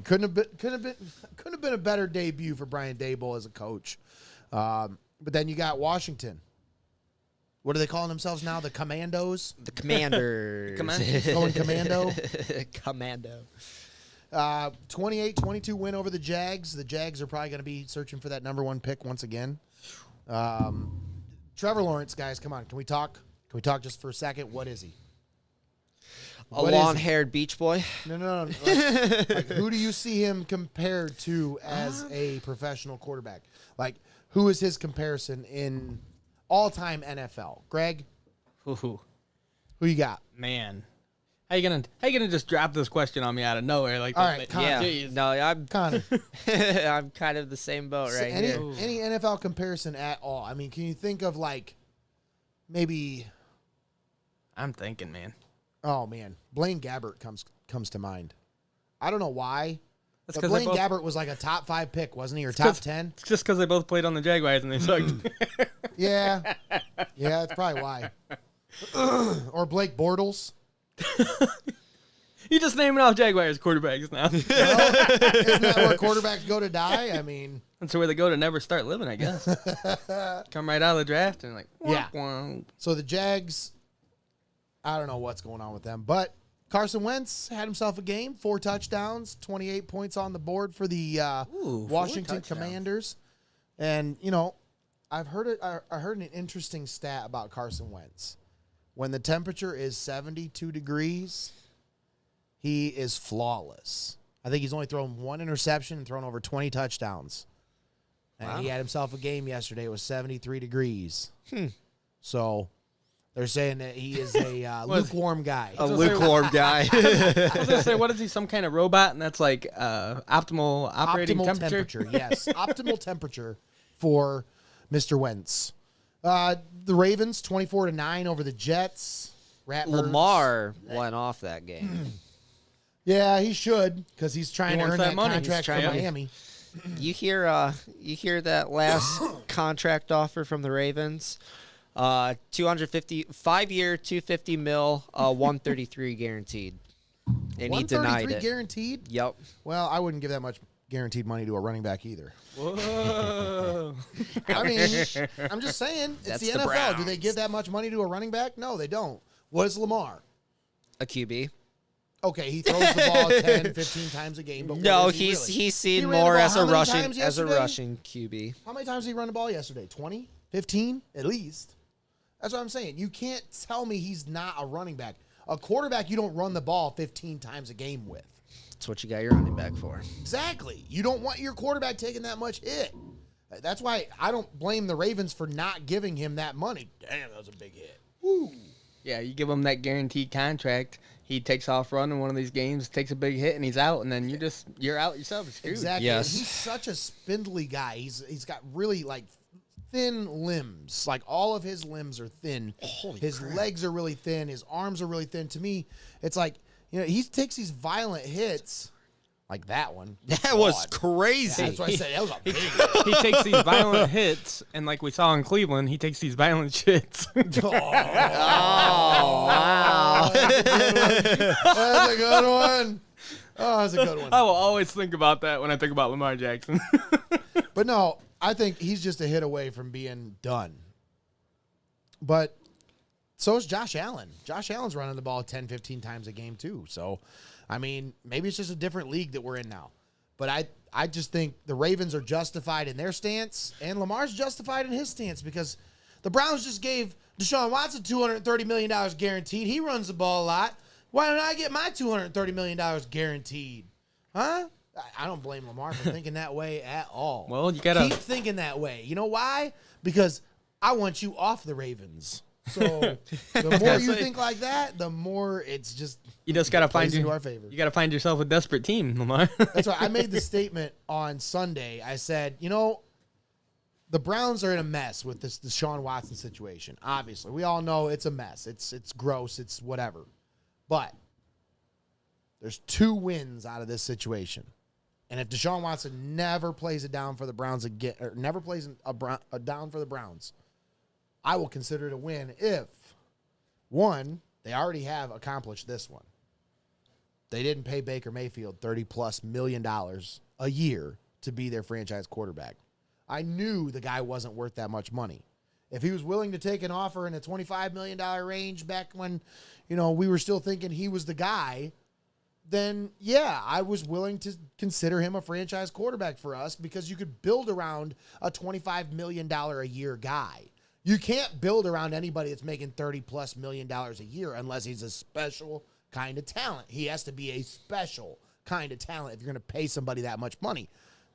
couldn't have been a better debut for Brian Daboll as a coach. But then you got Washington. What are they calling themselves now? The Commandos? The Commanders. Going commando? Commando. 28-22 win over the Jags. The Jags are probably going to be searching for that number 1 pick once again. Trevor Lawrence, guys, come on. Can we talk? Can we talk just for a second? What is he? A What is he? long-haired beach boy. No. Like, who do you see him compared to as a professional quarterback? Like, who is his comparison in all-time NFL? Greg, Ooh, who you got? man. How you gonna just drop this question on me out of nowhere like All this? right, Like, Yeah. jeez. No, I'm Connor. I'm kind of the same boat right any, here. any NFL comparison at all? I mean, can you think of, like, maybe... I'm thinking, man. Oh, man. Blaine Gabbert comes to mind. I don't know why. That's But 'cause they Blaine both- Gabbert was like a top 5 pick, wasn't he? Or top 10? It's just because they both played on the Jaguars and they sucked. Yeah. Yeah, that's probably why. Or Blake Bortles. You just naming off Jaguars quarterbacks now. Isn't that where quarterbacks go to die? I mean, That's where they go to never start living, I guess. Come right out of the draft and like, Yeah. womp. so the Jags, I don't know what's going on with them. But Carson Wentz had himself a game, 4 touchdowns, 28 points on the board for the Ooh, 4 Washington touchdowns. Commanders. And, you know, I heard an interesting stat about Carson Wentz. When the temperature is 72 degrees, he is flawless. I think he's only thrown 1 interception and thrown over 20 touchdowns. And he had himself a game yesterday. It was 73 degrees. So They're saying that he is a lukewarm guy. A lukewarm guy. I was gonna say, what is he? Some kind of robot, and that's like optimal operating temperature. Yes, optimal temperature for Mr. Wentz. The Ravens 24-9 over the Jets. Ratbirds. Lamar went off that game. Yeah, he should because he's trying to wants earn that that money. contract He's from trying to- Miami. You hear that last contract offer from the Ravens? 250 5-year, $250 million, 133 guaranteed. And he denied 133 it. guaranteed. Yep. Well, I wouldn't give that much guaranteed money to a running back either. Whoa. I mean, I'm just saying, it's That's the the NFL. Do they Browns. give that much money to a running back? No, they don't. What is Lamar? A QB. Okay, he throws the ball 10, 15 times a game, but what No, is he he's really? he's seen He ran the more ball as how a many rushing times as a yesterday? rushing QB. How many times did he run the ball yesterday? 20? 15? At least. That's what I'm saying. You can't tell me he's not a running back. A quarterback you don't run the ball 15 times a game with. That's what you got your running back for. Exactly. You don't want your quarterback taking that much hit. That's why I don't blame the Ravens for not giving him that money. Damn, that was a big hit. Woo. Yeah, you give him that guaranteed contract. He takes off running one of these games, takes a big hit, and he's out. And then you're out yourself. You're screwed. Exactly. Yes. And he's such a spindly guy. He's got really like thin limbs. Like all of his limbs are thin. His legs are really thin. His arms are really thin. To me, it's like, he takes these violent hits like that one. That was God. crazy. That's what I said. That was a big hit. He takes these violent hits, and like we saw in Cleveland, he takes these violent shits. Oh, wow. That's a good one. Oh, that's a good one. I will always think about that when I think about Lamar Jackson. But no, I think he's just a hit away from being done. But so is Josh Allen. Josh Allen's running the ball 10, 15 times a game too. So, I mean, maybe it's just a different league that we're in now. But I just think the Ravens are justified in their stance, and Lamar's justified in his stance because the Browns just gave Deshaun Watson $230 million guaranteed. He runs the ball a lot. Why don't I get my $230 million guaranteed? Huh? I don't blame Lamar for thinking that way at all. Well, you gotta- keep thinking that way. You know why? Because I want you off the Ravens. So the more you think like that, the more it's just You just gotta plays find into your, our favor. You gotta find yourself a desperate team, Lamar. That's why I made the statement on Sunday. I said, the Browns are in a mess with this Deshaun Watson situation. Obviously, we all know it's a mess. It's gross. It's whatever. But there's 2 wins out of this situation. And if Deshaun Watson never plays it down for the Browns again, or never plays a down for the Browns, I will consider it a win if, one, they already have accomplished this one. They didn't pay Baker Mayfield $30+ million a year to be their franchise quarterback. I knew the guy wasn't worth that much money. If he was willing to take an offer in a $25 million range back when, we were still thinking he was the guy, then yeah, I was willing to consider him a franchise quarterback for us because you could build around a $25 million a year guy. You can't build around anybody that's making $30+ million a year unless he's a special kind of talent. He has to be a special kind of talent if you're going to pay somebody that much money.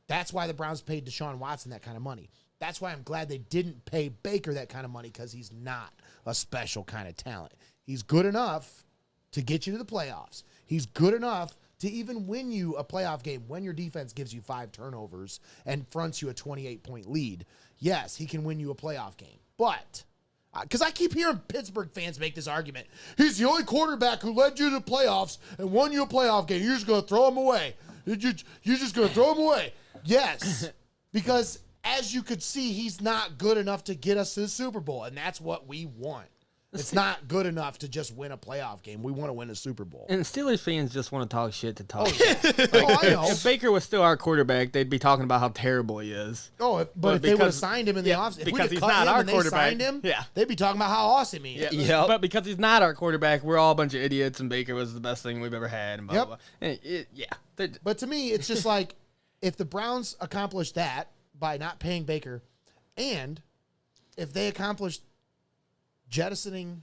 That's why the Browns paid Deshaun Watson that kind of money. That's why I'm glad they didn't pay Baker that kind of money because he's not a special kind of talent. He's good enough to get you to the playoffs. He's good enough to even win you a playoff game when your defense gives you 5 turnovers and fronts you a 28-point lead. Yes, he can win you a playoff game. But, because I keep hearing Pittsburgh fans make this argument, he's the only quarterback who led you to the playoffs and won you a playoff game. You're just going to throw him away. You're just going to throw him away. Yes, because as you could see, he's not good enough to get us to the Super Bowl, and that's what we want. It's not good enough to just win a playoff game. We want to win a Super Bowl. And Steelers fans just want to talk shit to talk. Oh, I know. If Baker was still our quarterback, they'd be talking about how terrible he is. Oh, but if they would have signed him in the offseason, if because we he's cut not him our and they quarterback. signed him, Yeah. they'd be talking about how awesome he is. Yep. But because he's not our quarterback, we're all a bunch of idiots, and Baker was the best thing we've ever had. And blah, Yep. blah, blah. And they're- But to me, it's just like if the Browns accomplish that by not paying Baker, and if they accomplish jettisoning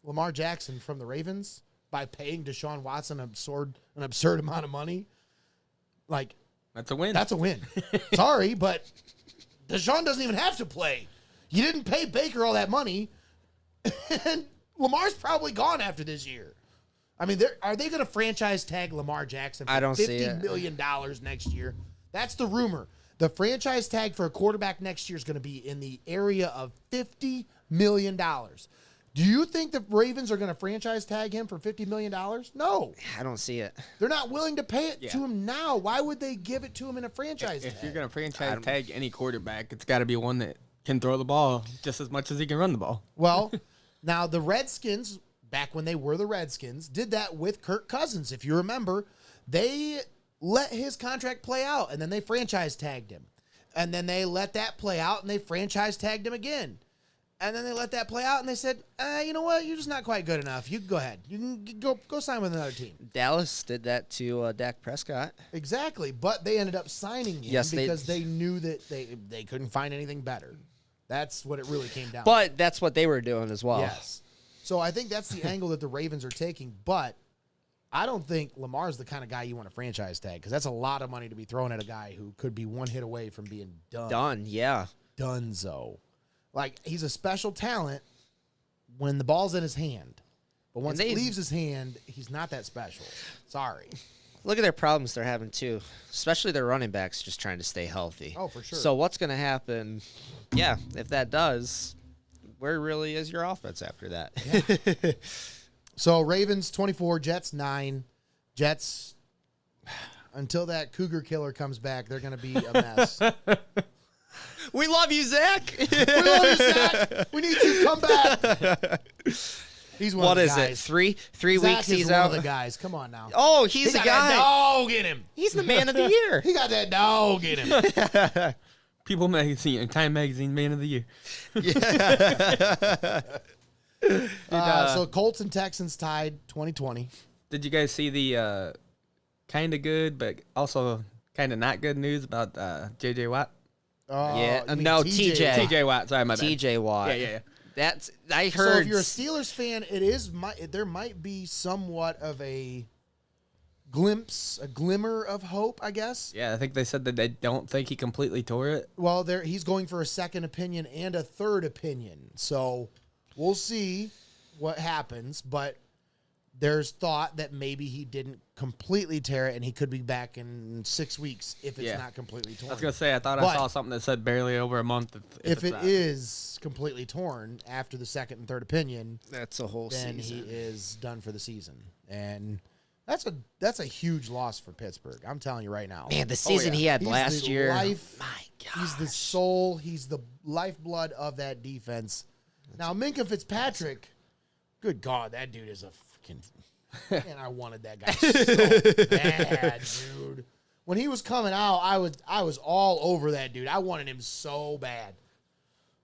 Lamar Jackson from the Ravens by paying Deshaun Watson an absurd amount of money, like that's a win. that's a win. Sorry, but Deshaun doesn't even have to play. You didn't pay Baker all that money, And Lamar's probably gone after this year. I mean, are they going to franchise tag Lamar Jackson for I don't see $50 it. million next year? That's the rumor. The franchise tag for a quarterback next year is going to be in the area of $50 million. Do you think the Ravens are going to franchise tag him for $50 million? No. I don't see it. They're not willing to pay it Yeah. to him now. Why would they give it to him in a franchise If tag? you're gonna franchise tag any quarterback, it's got to be one that can throw the ball just as much as he can run the ball. Well, now the Redskins, back when they were the Redskins, did that with Kirk Cousins. If you remember, they let his contract play out, and then they franchise tagged him. And then they let that play out, and they franchise tagged him again. And then they let that play out, and they said, you know what? You're just not quite good enough. You can go ahead. You can go sign with another team. Dallas did that to Dak Prescott. Exactly. But they ended up signing him Yes, because they knew that they couldn't find anything better. That's what it really came down to. But that's what they were doing as well. Yes. So I think that's the angle that the Ravens are taking. But I don't think Lamar's the kind of guy you want to franchise tag because that's a lot of money to be thrown at a guy who could be one hit away from being done. Done, yeah. Dunzo. Like, he's a special talent when the ball's in his hand. But once it leaves his hand, he's not that special. Sorry. Look at their problems they're having, too. Especially their running backs just trying to stay healthy. Oh, for sure. So what's going to happen, yeah, if that does, where really is your offense after that? So, Ravens 24, Jets 9. Jets, until that Cougar killer comes back, they're going to be a mess. We love you, Zach. We love you, Zach. We need you. Come back. He's one What of the is guys. it? Three Zach weeks is he's one out. of the guys. Come on now. Oh, he's He the got that guy. dog in him. He's the man of the year. He got that dog in him. People Magazine and Time Magazine Man of the Year. So Colts and Texans tied 2020. Did you guys see the kind of good but also kind of not good news about J.J. Watt? Yeah. you mean No, TJ. TJ. T.J. Watt, sorry, my bad. TJ Watt. Yeah. That's I So heard. if you're a Steelers fan, there might be somewhat of a glimmer of hope, I guess. Yeah, I think they said that they don't think he completely tore it. Well, he's going for a second opinion and a third opinion. So we'll see what happens, but there's thought that maybe he didn't completely tear it and he could be back in 6 weeks if it's Yeah. not completely torn. I was going to say, I thought But I saw something that said barely over a month. if it it's not. is completely torn after the second and third opinion, that's a whole then season. he is done for the season. And that's a huge loss for Pittsburgh. I'm telling you right now. Man, the season he had He's last the year. life- My God. He's the soul. He's the lifeblood of that defense. Now, Minka Fitzpatrick, good God, that dude is a freaking... Man, I wanted that guy so bad, dude. When he was coming out, I was all over that dude. I wanted him so bad.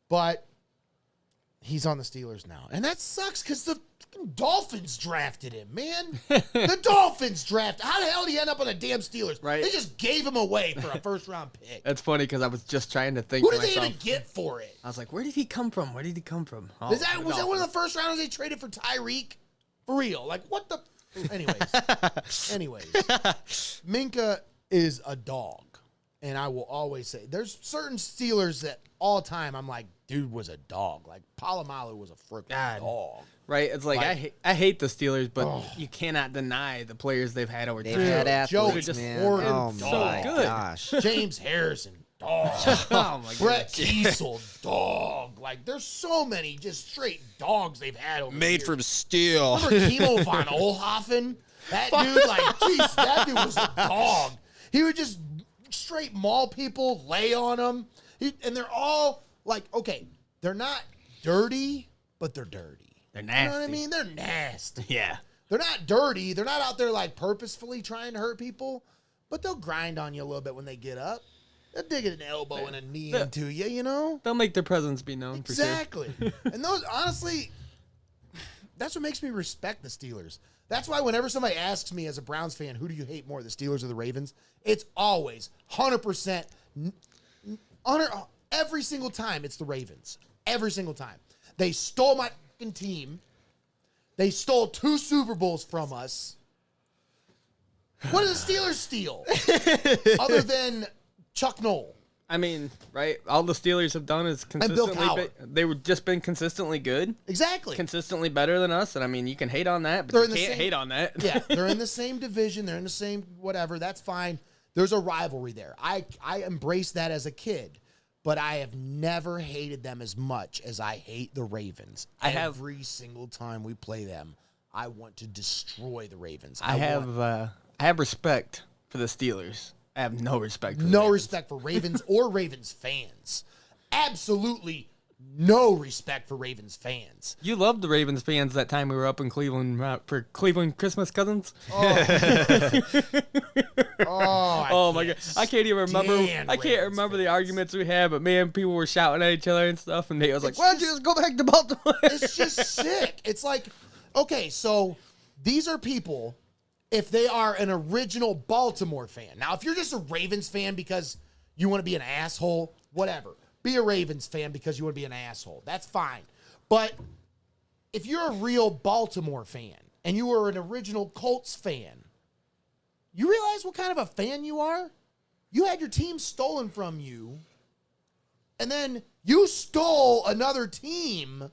But he's on the Steelers now. And that sucks because the Dolphins drafted him, man. The Dolphins drafted. How the hell did he end up on the damn Steelers? Right. They just gave him away for a first-round pick. That's funny because I was just trying to think Who to did they myself. even get for it? I was like, where did he come from? Where did he come from? Oh, Was that one of the first rounders they traded for Tyreek? For real. Like, what the... Anyways. Minka is a dog. And I will always say, there's certain Steelers that all time I'm like, dude was a dog. Like, Palomalu was a freaking God. dog. Right? It's like, Like- I hate the Steelers, but you cannot deny the players they've had over They've time. had Joe athletes, just man. ordered Oh so my good. gosh. James Harrison, dog. Oh, my Brett God. Kiesel, dog. Like, there's so many just straight dogs they've had over the years. steel. Remember Kimo von Oelhoffen? That dude, like, jeez, that dude was a dog. He would just straight maul people, lay on them. And they're all, like, okay, they're not dirty, but they're dirty. They're You know what I nasty. mean? They're nasty. Yeah. They're not dirty. They're not out there, like, purposefully trying to hurt people, but they'll grind on you a little bit when they get up. They'll dig an elbow and a knee into you, you know? They'll make their presence be known for sure. Exactly. And those, honestly, that's what makes me respect the Steelers. That's why whenever somebody asks me as a Browns fan, who do you hate more, the Steelers or the Ravens? It's always 100%, every single time it's the Ravens. Every single time. They stole my fucking team. They stole 2 Super Bowls from us. What did the Steelers steal? Other than Chuck Noll. I mean, right? All the Steelers have done is Bill consistently. Cowher. They were just been consistently good, Exactly. consistently better than us. And I mean, you can hate on that, but They're you in the can't same- hate on that. Yeah, they're in the same division. They're in the same whatever. That's fine. There's a rivalry there. I embrace that as a kid, but I have never hated them as much as I hate the Ravens. Every single time we play them, I want to destroy the Ravens. I have respect for the Steelers. I have no respect for the no Ravens. respect for Ravens or Ravens fans. Absolutely no respect for Ravens fans. You loved the Ravens fans that time we were up in Cleveland for Cleveland Christmas Cousins. Oh my god, I can't even remember. I can't Ravens remember the arguments we had, but man, people were shouting at each other and stuff, and Nate was like, It's "Why don't you just go back to Baltimore?" It's just sick. It's like, okay, so these are people, if they are an original Baltimore fan. Now, if you're just a Ravens fan because you want to be an asshole, whatever. Be a Ravens fan because you want to be an asshole. That's fine. But if you're a real Baltimore fan and you are an original Colts fan, you realize what kind of a fan you are? You had your team stolen from you, and then you stole another team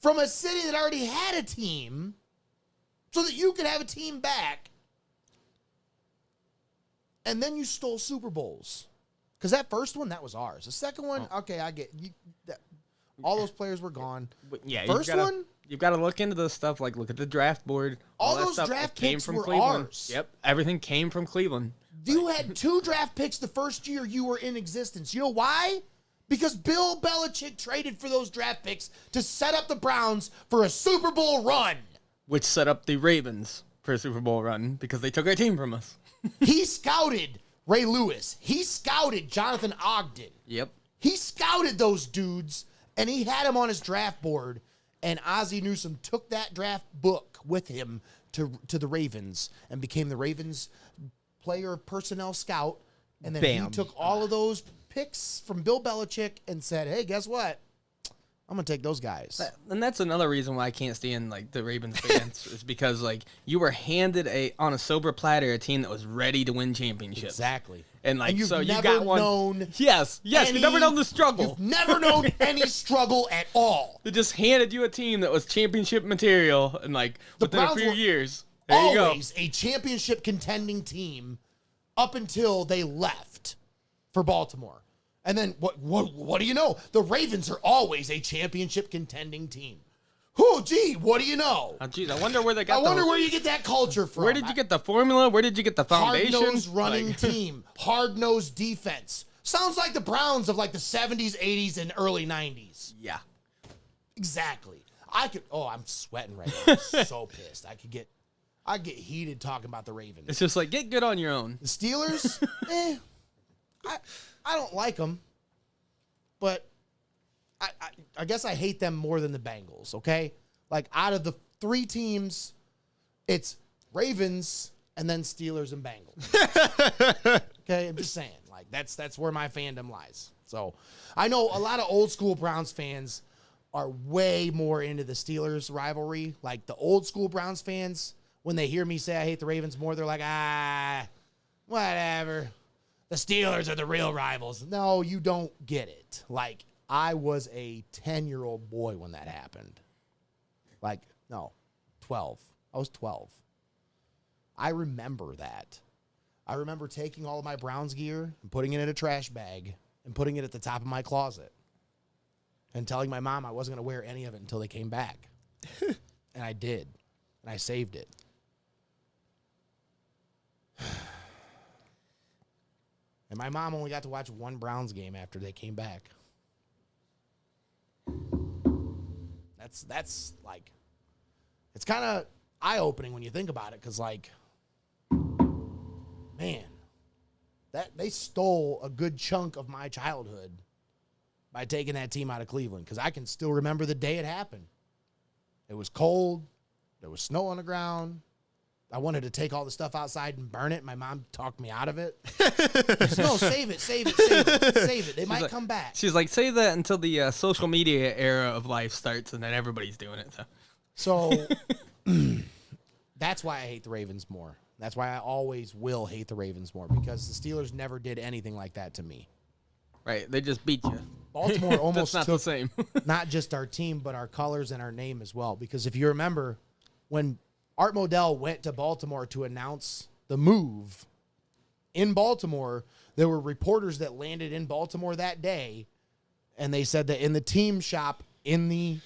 from a city that already had a team so that you could have a team back. And then you stole Super Bowls. Because that first one, that was ours. The second one, okay, I get you. All those players were gone. But yeah, First one, you've got to look into this stuff. Like, look at the draft board. All that those stuff, draft it came picks from were Cleveland. ours. Yep, everything came from Cleveland. you had 2 draft picks the first year you were in existence. You know why? Because Bill Belichick traded for those draft picks to set up the Browns for a Super Bowl run. Which set up the Ravens for a Super Bowl run because they took our team from us. He scouted Ray Lewis. He scouted Jonathan Ogden. Yep. He scouted those dudes, and he had him on his draft board. And Ozzie Newsome took that draft book with him to the Ravens and became the Ravens player personnel scout. And then he Bam. took all of those picks from Bill Belichick and said, hey, guess what? I'm going to take those guys. And that's another reason why I can't stand like the Ravens fans is because like you were handed on a silver platter a team that was ready to win championships. Exactly. And like you've so you never got one. known Yes, you've never known the struggle. You've never known any struggle at all. They just handed you a team that was championship material and like The within a Browns few were years. There you go. Always a championship contending team up until they left for Baltimore. And then what do you know? The Ravens are always a championship contending team. Oh, gee, what do you know? Oh, geez, I wonder where they got. I wonder where you get that culture from. Where did you get the formula? Where did you get the foundation? Hard-nosed running Like- team, hard-nosed defense. Sounds like the Browns of like the 70s, 80s, and early 90s. Yeah. Exactly. I'm sweating right now. I'm so pissed. I get heated talking about the Ravens. It's just like get good on your own. The Steelers, I don't like them, but I guess I hate them more than the Bengals, okay? Like, out of the 3 teams, it's Ravens and then Steelers and Bengals. Okay, I'm just saying. Like, that's where my fandom lies. So, I know a lot of old school Browns fans are way more into the Steelers rivalry. Like, the old school Browns fans, when they hear me say I hate the Ravens more, they're like, whatever. The Steelers are the real rivals. No, you don't get it. Like, I was a 10-year-old boy when that happened. Like, no, 12. I was 12. I remember that. I remember taking all of my Browns gear and putting it in a trash bag and putting it at the top of my closet and telling my mom I wasn't going to wear any of it until they came back. And I did. And I saved it. And my mom only got to watch one Browns game after they came back. That's like, it's kind of eye-opening when you think about it, because, like, man, that they stole a good chunk of my childhood by taking that team out of Cleveland, because I can still remember the day it happened. It was cold. There was snow on the ground. I wanted to take all the stuff outside and burn it. My mom talked me out of it. No, save it. They might come back. She's like, save that until the social media era of life starts, and then everybody's doing it. So So that's why I hate the Ravens more. That's why I always will hate the Ravens more, because the Steelers never did anything like that to me. Right. They just beat you. Baltimore almost That's not took the same. not just our team, but our colors and our name as well. Because if you remember, when Art Modell went to Baltimore to announce the move in Baltimore, there were reporters that landed in Baltimore that day, and they said that in the team shop, in the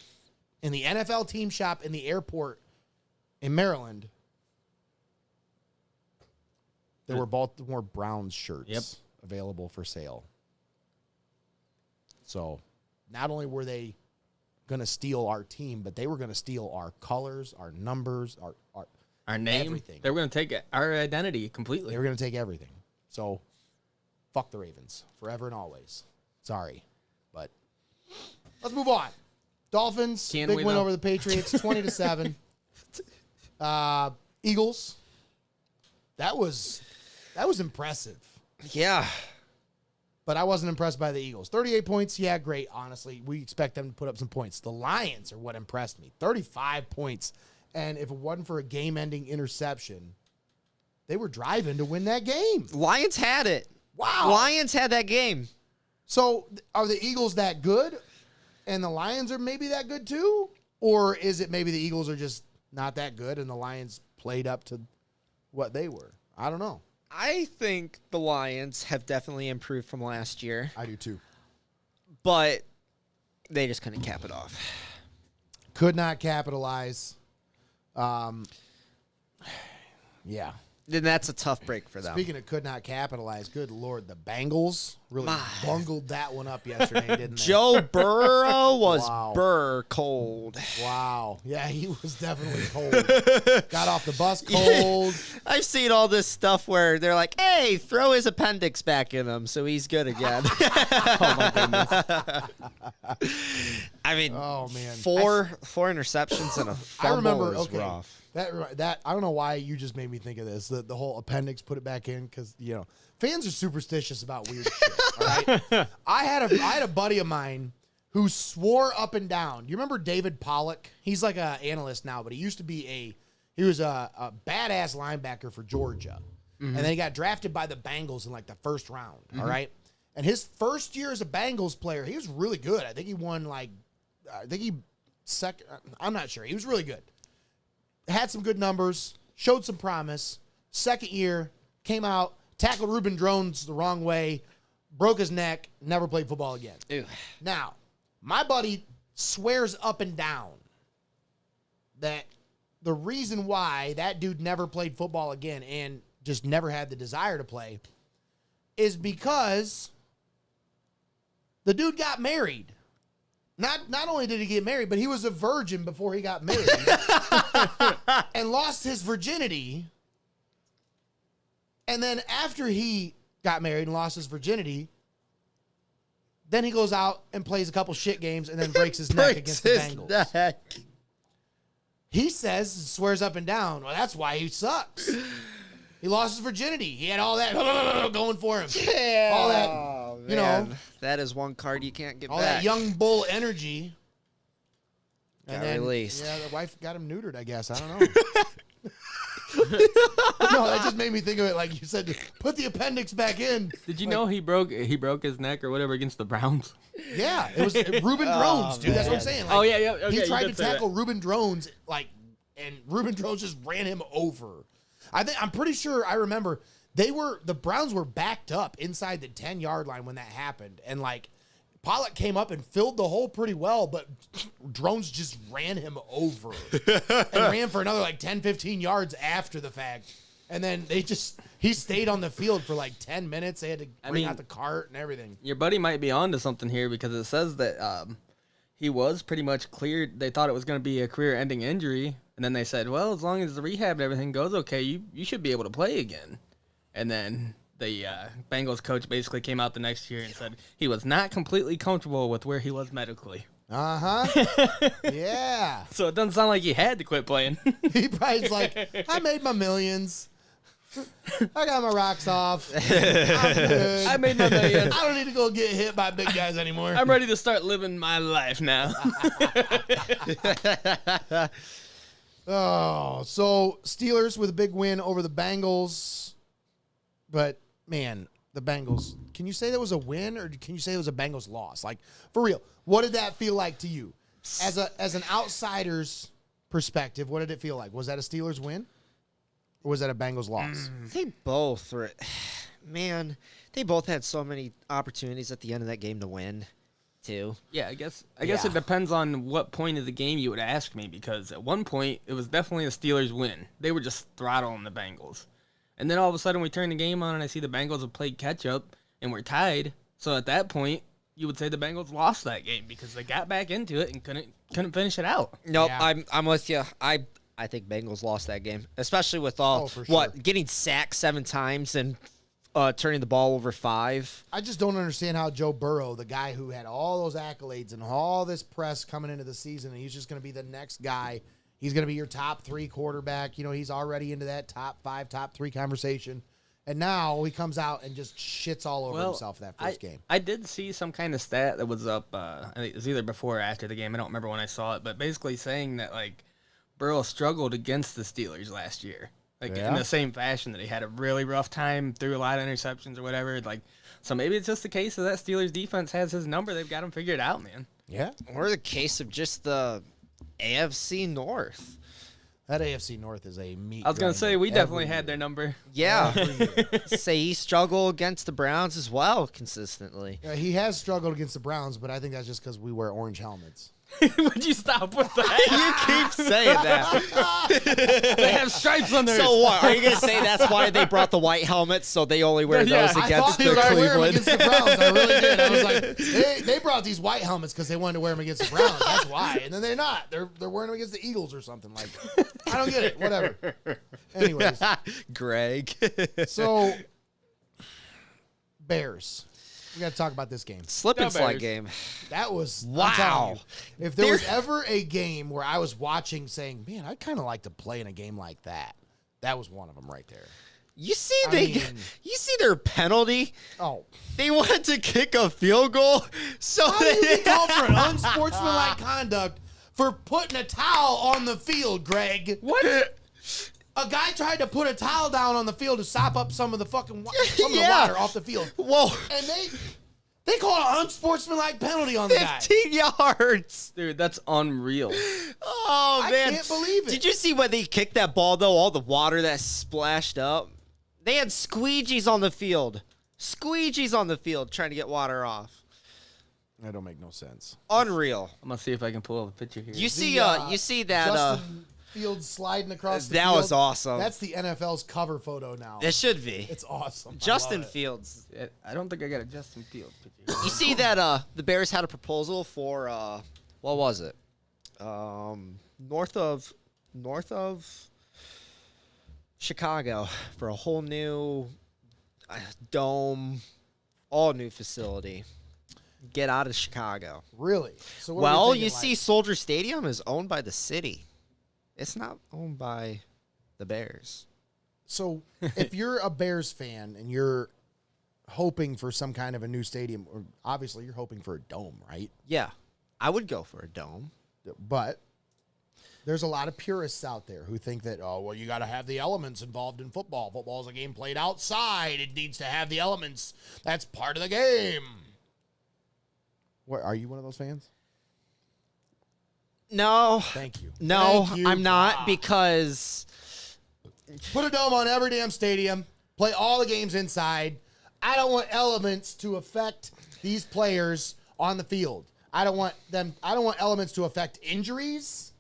NFL team shop in the airport in Maryland, there were Baltimore Browns shirts available for sale. So not only were they going to steal our team, but they were going to steal our colors, our numbers, Our name. everything. They were going to take our identity completely. They were going to take everything. So fuck the Ravens forever and always. Sorry. But let's move on. Dolphins, Can big we, win though? over the Patriots, 20-7. Eagles. That was impressive. Yeah. But I wasn't impressed by the Eagles. 38 points, yeah, great. Honestly, we expect them to put up some points. The Lions are what impressed me. 35 points. And if it wasn't for a game-ending interception, they were driving to win that game. Lions had it. Wow. Lions had that game. So are the Eagles that good and the Lions are maybe that good too? Or is it maybe the Eagles are just not that good and the Lions played up to what they were? I don't know. I think the Lions have definitely improved from last year, I do too. but they just couldn't cap it off. Could not capitalize. Yeah. Then that's a tough break for them. Speaking of could not capitalize, good Lord, the Bengals really My. bungled that one up yesterday, didn't they? Joe Burrow was Wow. burr cold. Wow. Yeah, he was definitely cold. Got off the bus cold. I've seen all this stuff where they're like, hey, throw his appendix back in him so he's good again. Oh, my goodness. I mean, Oh, man. four remembrations and a I fumble remember, is okay, rough. that I don't know why you just made me think of this. The whole appendix, put it back in, because fans are superstitious about weird shit. All right, I had a buddy of mine who swore up and down. You remember David Pollock? He's like an analyst now, but he used to be he was a badass linebacker for Georgia, and then he got drafted by the Bengals in like the first round. All right, and his first year as a Bengals player, he was really good. I think he won I'm not sure. He was really good. Had some good numbers, showed some promise. Second year, came out, tackled Reuben Drones the wrong way, broke his neck, never played football again. Ew. Now, my buddy swears up and down that the reason why that dude never played football again and just never had the desire to play is because the dude got married. Not only did he get married, but he was a virgin before he got married and lost his virginity. And then after he got married and lost his virginity, then he goes out and plays a couple shit games and then breaks his neck against the Bengals. He says, swears up and down, well, that's why he sucks. He lost his virginity. He had all that going for him. Yeah. All that, Man, that is one card you can't get all back. that young bull energy. Got released. Yeah, the wife got him neutered, I guess. I don't know. No, that just made me think of it like you said, put the appendix back in. Did you know he broke his neck or whatever against the Browns? Yeah, it was Reuben Drones, dude. That's what I'm saying. Like, Oh, yeah, yeah, okay, he you tried to did say that. tackle Reuben Drones, and Reuben Drones just ran him over. I'm pretty sure I remember the Browns were backed up inside the 10-yard line when that happened, and Pollock came up and filled the hole pretty well, but Drones just ran him over and ran for another 10, 15 yards after the fact. And then he stayed on the field for 10 minutes. They had to bring out the cart and everything. Your buddy might be onto something here because it says that he was pretty much cleared. They thought it was going to be a career-ending injury, and then they said, well, as long as the rehab and everything goes okay, you should be able to play again. And then the Bengals coach basically came out the next year and said he was not completely comfortable with where he was medically. Uh-huh. Yeah. So it doesn't sound like he had to quit playing. He probably's like, I made my millions. I got my rocks off. I'm good. I made my millions. I don't need to go get hit by big guys anymore. I'm ready to start living my life now. Oh, so Steelers with a big win over the Bengals. But, man, the Bengals, can you say that was a win or can you say it was a Bengals loss? Like, for real, what did that feel like to you? As an outsider's perspective, what did it feel like? Was that a Steelers win or was that a Bengals loss? They both were, man, they both had so many opportunities at the end of that game to win, too. Yeah, I guess Yeah. it depends on what point of the game you would ask me, because at one point it was definitely a Steelers win. They were just throttling the Bengals. And then all of a sudden we turn the game on and I see the Bengals have played catch up and we're tied. So at that point, you would say the Bengals lost that game because they got back into it and couldn't finish it out. Nope, Yeah. I'm with you. I think Bengals lost that game, especially with all Oh, for sure. getting sacked 7 times and turning the ball over 5. I just don't understand how Joe Burrow, the guy who had all those accolades and all this press coming into the season, and he's just going to be the next guy. He's going to be your top 3 quarterback. You know, he's already into that top 5, top 3 conversation. And now he comes out and just shits all over himself that first game. I did see some kind of stat that was up. I think it was either before or after the game. I don't remember when I saw it, but basically saying that like Burrow struggled against the Steelers last year, like Yeah. in the same fashion that he had a really rough time, threw a lot of interceptions or whatever. Like, so maybe it's just the case of that Steelers defense has his number. They've got him figured out, man. Yeah. Or the case of just the AFC North. That AFC North is a meat. I was gonna say grinder we every definitely had year. their number. Yeah. Say he struggled against the Browns as well consistently. Yeah, he has struggled against the Browns, but I think that's just because we wear orange helmets. Would you stop with that? You keep saying that. They have stripes on their. So what? Are you gonna say that's why they brought the white helmets so they only wear Yeah, those I I against thought they the were going to wear them Cleveland? against the Browns. I really did. I was like, they brought these white helmets because they wanted to wear them against the Browns. That's why. And then they're not. They're wearing them against the Eagles or something like that. I don't get it. Whatever. Anyways, Greg. so Bears. We got to talk about this game. Slip and The slide Bears. game. That was I'm Wow. telling you, if there was There- ever a game where I was watching saying, man, I'd kind of like to play in a game like that, that was one of them right there. You see I they mean- you see their penalty? Oh, They wanted to kick a field goal. So how do you they get called for an unsportsmanlike conduct for putting a towel on the field, Greg? What? A guy tried to put a towel down on the field to sop up some of the fucking some of the Yeah. water off the field, Whoa. and they call an unsportsmanlike penalty on the guy. 15 yards. Dude, that's unreal. Oh I man. can't believe it. Did you see when they kicked that ball though? All the water that splashed up. They had squeegees on the field. Squeegees on the field trying to get water off. That don't make no sense. Unreal. I'm gonna see if I can pull up a picture here. You see The, you see that Justin Fields sliding across the that field. was awesome. That's the NFL's cover photo now. it should be. It's awesome. I Justin love it. Fields. I don't think I got a Justin Fields picture. You see that the Bears had a proposal for what was it? North of Chicago for a whole new dome, all new facility. Get out of Chicago. Really? So what are we Well, thinking, you like- see Soldier Stadium is owned by the city. It's not owned by the Bears. So if you're a Bears fan and you're hoping for some kind of a new stadium, or obviously you're hoping for a dome, right? Yeah. I would go for a dome. But there's a lot of purists out there who think that, oh, well, you got to have the elements involved in football. Football is a game played outside. It needs to have the elements. That's part of the game. What, are you one of those fans? No. Thank you. No, Thank you. I'm not Ah. because Put a dome on every damn stadium. Play all the games inside. I don't want elements to affect these players on the field. I don't want elements to affect injuries.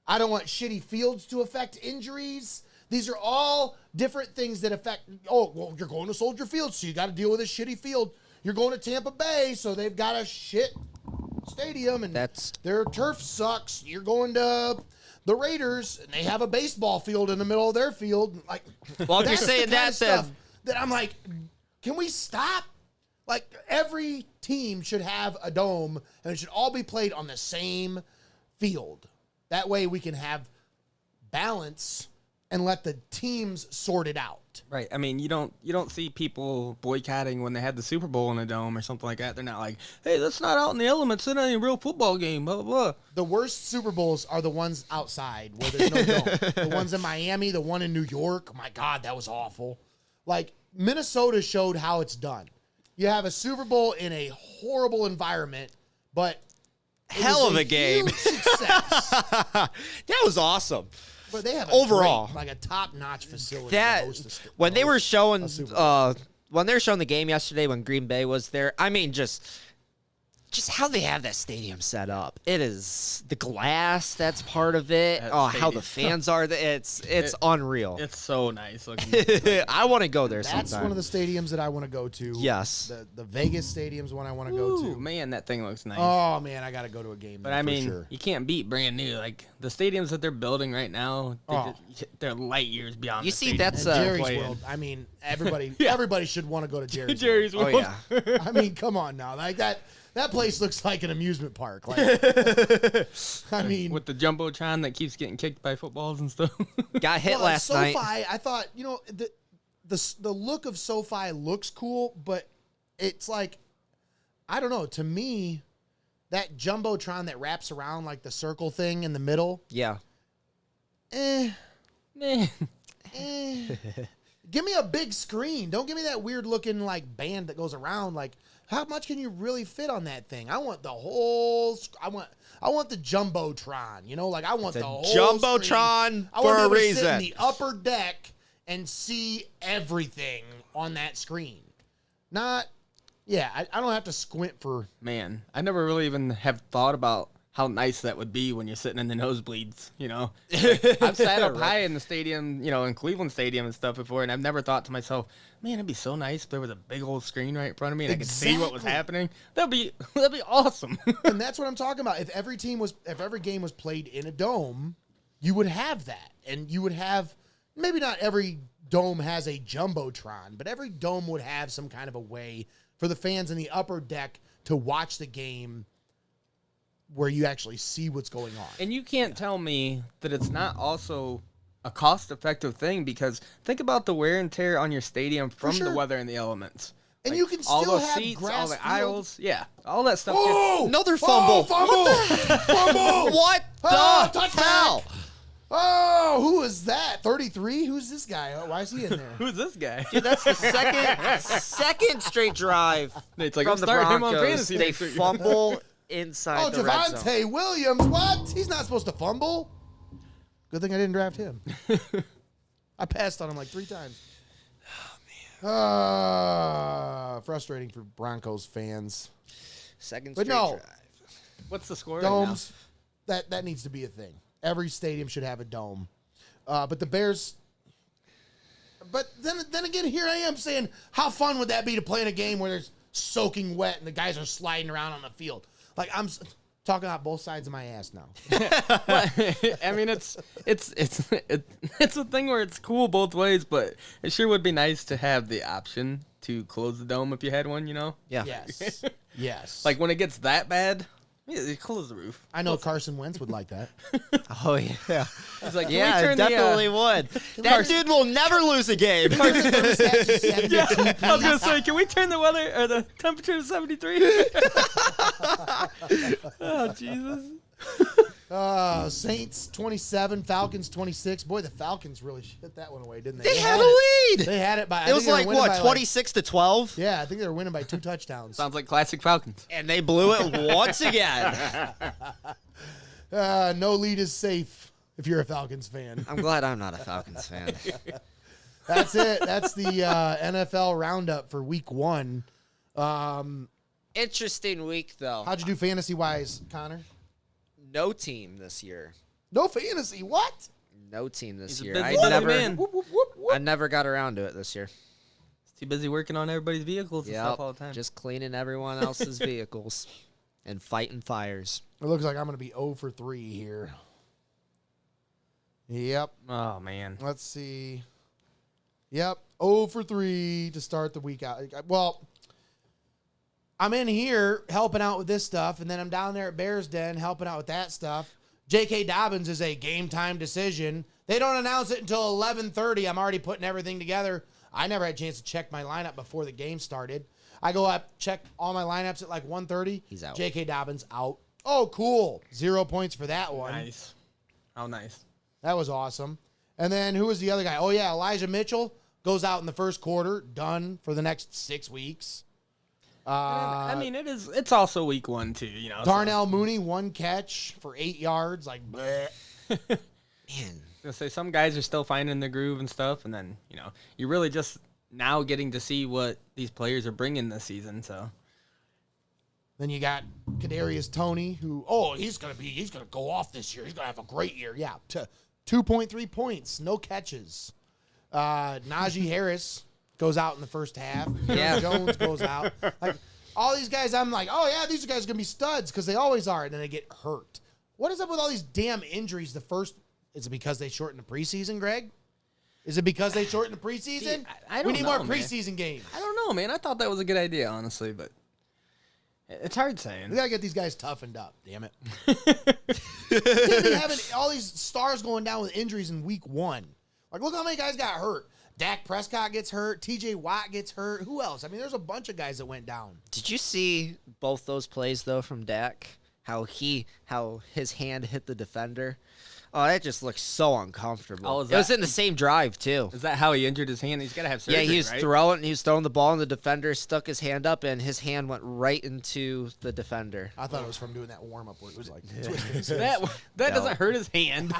I don't want shitty fields to affect injuries. These are all different things that affect. Oh, well, you're going to Soldier Field, so you got to deal with a shitty field. You're going to Tampa Bay, so they've got a shit stadium, and That's- their turf sucks. You're going to the Raiders, and they have a baseball field in the middle of their field. Like, Well, if you're that's the saying kind that, of stuff then- that I'm like, can we stop? Like, every team should have a dome, and it should all be played on the same field. That way we can have balance and let the teams sort it out. Right. I mean, you don't see people boycotting when they had the Super Bowl in a dome or something like that. They're not like, hey, that's not out in the elements. It's not a real football game. Blah blah blah. The worst Super Bowls are the ones outside where there's no dome. The ones in Miami, the one in New York. Oh my God, that was awful. Like Minnesota showed how it's done. You have a Super Bowl in a horrible environment, but it Hell was of a game. huge success. That was awesome. But they have Overall. like a top-notch facility. That to host a- when they were showing Super Bowl. when they were showing the game yesterday when Green Bay was there, I mean just how they have that stadium set up. It is the glass that's part of it. That How the stadium. fans are. It's unreal. It's so nice looking. I want to go there That's sometime. one of the stadiums that I want to go to. Yes. The Vegas stadium's one I want to go Ooh, to. man, that thing looks nice. Oh man, I got to go to a game. But there I for mean, sure. you can't beat brand new. Like the stadiums that they're building right now, they're light years beyond. You the see, stadiums that's, that And they're Jerry's playing. World. I mean, everybody Yeah. everybody should want to go to Jerry's. Jerry's Oh World. yeah. I mean, come on now, like that place looks like an amusement park. Like, I mean, With the jumbotron that keeps getting kicked by footballs and stuff. Got hit well, last SoFi, night. I thought the look of SoFi looks cool, but it's like I don't know. To me, that jumbotron that wraps around like the circle thing in the middle, Yeah. Man, give me a big screen. Don't give me that weird looking like band that goes around. Like, how much can you really fit on that thing? I want the whole. I want the jumbotron. You know, like I want The the whole jumbotron screen. I for want to a be able to sit reason. in the upper deck and see everything on that screen. Not, yeah. I don't have to squint for. man, I never really even have thought about how nice that would be when you're sitting in the nosebleeds. You know, like, I've sat up Right. high in the stadium, you know, in Cleveland Stadium and stuff before, and I've never thought to myself, man, it'd be so nice if there was a big old screen right in front of me and I could see what was Exactly. happening. That'd be awesome. And that's what I'm talking about. If every game was played in a dome, you would have that, and you would have maybe not every dome has a jumbotron, but every dome would have some kind of a way for the fans in the upper deck to watch the game where you actually see what's going on. And you can't tell me that it's not also a cost-effective thing, because think about the wear and tear on your stadium from sure. the weather and the elements. And Like, you can all still those have seats, grass all the field. aisles, yeah, all that stuff. Oh, Another fumble. Oh, fumble! What Oh, the touchback. hell? Oh, who is that? 33? Who's this guy? Oh, why is he in there? Who's this guy? Dude, that's the second straight drive It's like, from I'm the starting him on Broncos. fantasy They next week. fumble inside Oh, the red zone. Javonte Williams. What? He's not supposed to fumble. Good thing I didn't draft him. I passed on him like 3 times. Oh, man. Frustrating for Broncos fans. Second But straight no. drive. What's the score right now? Domes, that needs to be a thing. Every stadium should have a dome. But the Bears. But then again, here I am saying, how fun would that be to play in a game where there's soaking wet and the guys are sliding around on the field? Like talking out both sides of my ass now. I mean, it's a thing where it's cool both ways, but it sure would be nice to have the option to close the dome if you had one, you know? Yeah. Yes. Yes. Like when it gets that bad, yeah, you close the roof. I know Carson Wentz would like that. Oh yeah. He's like, Yeah, can we it turn definitely would. That dude will never lose a game. Carson thermostat to 72. I was gonna say, can we turn the weather or the temperature to 73? Oh Jesus! Saints 27, Falcons 26. Boy, the Falcons really shit that one away, didn't they? They had a it. lead. They had it by. I It think was they were like winning what, by 26-12, Yeah, I think they were winning by 2 touchdowns. Sounds like classic Falcons. and they blew it once again. No lead is safe if you're a Falcons fan. I'm glad I'm not a Falcons fan. That's it. That's the NFL roundup for Week 1. Interesting week though. How'd you do fantasy wise, Connor? No team this year. No fantasy. What? No team this He's a year. busy I never, man. Whoop, whoop, whoop, whoop. I never got around to it this year. Too busy working on everybody's vehicles and stuff all the time. Just cleaning everyone else's vehicles and fighting fires. It looks like I'm going to be 0 for 3 here. Yep. oh man. Let's see. Yep. 0 for 3 to start the week out. Well, I'm in here helping out with this stuff, and then I'm down there at Bears Den helping out with that stuff. J.K. Dobbins is a game time decision They don't announce it until 11:30. I'm already putting everything together. I never had a chance to check my lineup before the game started. I go up, check all my lineups at like 1:30. He's out. J.K. Dobbins out. Oh, cool. 0 points for that one. Nice. How nice. That was awesome. And then who was the other guy? Oh, yeah, Elijah Mitchell goes out in the first quarter. Done for the next 6 weeks. I mean, it's also week 1 too, you know. Darnell Mooney, 1 catch for 8 yards. Like, bleh. Man. I was gonna say some guys are still finding the groove and stuff, and then you're really just now getting to see what these players are bringing this season. So Then you got Kadarius Toney, who he's gonna go off this year. He's gonna have a great year. Yeah, 2.3 points, no catches. Najee Harris goes out in the first half. Yeah. Jones goes out. Like all these guys, I'm like, oh yeah, these guys are gonna be studs because they always are, and then they get hurt. What is up with all these damn injuries? Is it because they shortened the preseason, Greg? Is it because they shortened the preseason? See, I we don't need know, more man. preseason games. I don't know, man. I thought that was a good idea, honestly, but it's hard saying. We gotta get these guys toughened up. Damn it! We can't be having all these stars going down with injuries in week 1. Like, look how many guys got hurt. Dak Prescott gets hurt. T.J. Watt gets hurt. Who else? I mean, there's a bunch of guys that went down. Did you see both those plays though from Dak? How his hand hit the defender? Oh, that just looks so uncomfortable. Oh, it was in the same drive too. Is that how he injured his hand? He's got to have surgery, Yeah, he was right? throwing the ball, and the defender stuck his hand up, and his hand went right into the defender. I thought it was from doing that warm up where it was like twisting his That No. doesn't hurt his hand.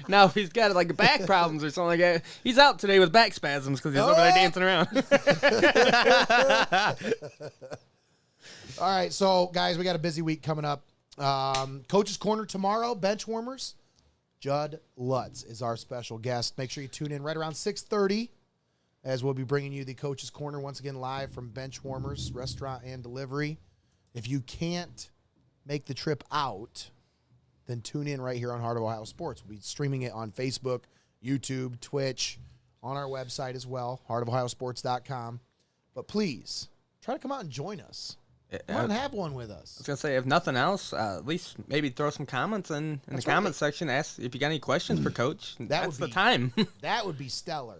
Now, if he's got like back problems or something like that, he's out today with back spasms because he's over there dancing around. All right, so guys, we got a busy week coming up. Coach's Corner tomorrow, bench warmers. Judd Lutz is our special guest. Make sure you tune in right around 6:30 as we'll be bringing you the Coach's Corner once again live from Bench Warmers Restaurant and Delivery. If you can't make the trip out, then tune in right here on Heart of Ohio Sports. We'll be streaming it on Facebook, YouTube, Twitch, on our website as well, heartofohiosports.com. But please, try to come out and join us. Come on and have one with us. I was gonna say, if nothing else, at least maybe throw some comments in the comment section. Ask if you got any questions for Coach. That's the time. That would be stellar.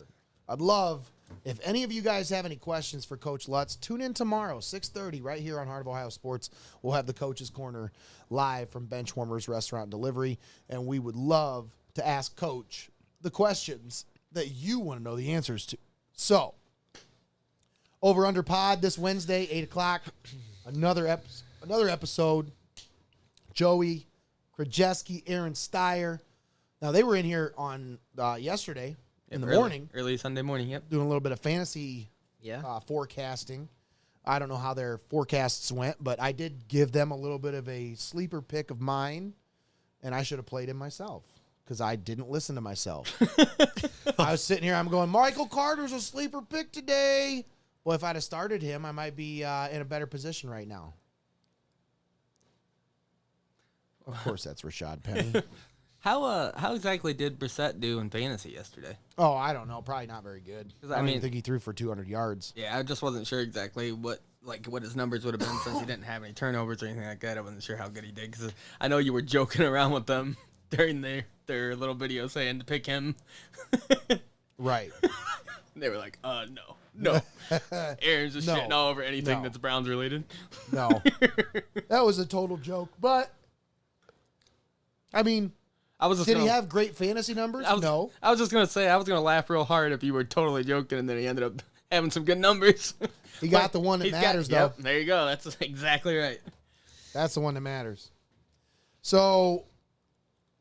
I'd love if any of you guys have any questions for Coach Lutz. Tune in tomorrow, 6:30, right here on Heart of Ohio Sports. We'll have the Coach's Corner live from Benchwarmers Restaurant and Delivery, and we would love to ask Coach the questions that you want to know the answers to. So, Over Under Pod this Wednesday, 8 o'clock. Another episode. Joey Krajewski, Aaron Steyer. Now, they were in here on yesterday in the morning. Early Sunday morning, yep. Doing a little bit of fantasy Yeah. forecasting. I don't know how their forecasts went, but I did give them a little bit of a sleeper pick of mine, and I should have played him myself because I didn't listen to myself. I was sitting here, I'm going, Michael Carter's a sleeper pick today. Well, if I'd have started him, I might be in a better position right now. Of course, that's Rashad Penny. How exactly did Brissett do in fantasy yesterday? Oh, I don't know. Probably not very good. 'Cause I I don't even mean- think he threw for 200 yards. Yeah, I just wasn't sure exactly what his numbers would have been since he didn't have any turnovers or anything like that. I wasn't sure how good he did because I know you were joking around with them during their little video saying to pick him. Right. They were like, no. Aaron's just No, shitting all over anything no. that's Browns related. No. That was a total joke. But, I mean, I was just did he gonna- have great fantasy numbers? No. I was just gonna say I was gonna laugh real hard if you were totally joking, and then he ended up having some good numbers. He got But the one that he's got- matters, though. Yep, there you go. That's exactly right. That's the one that matters. So,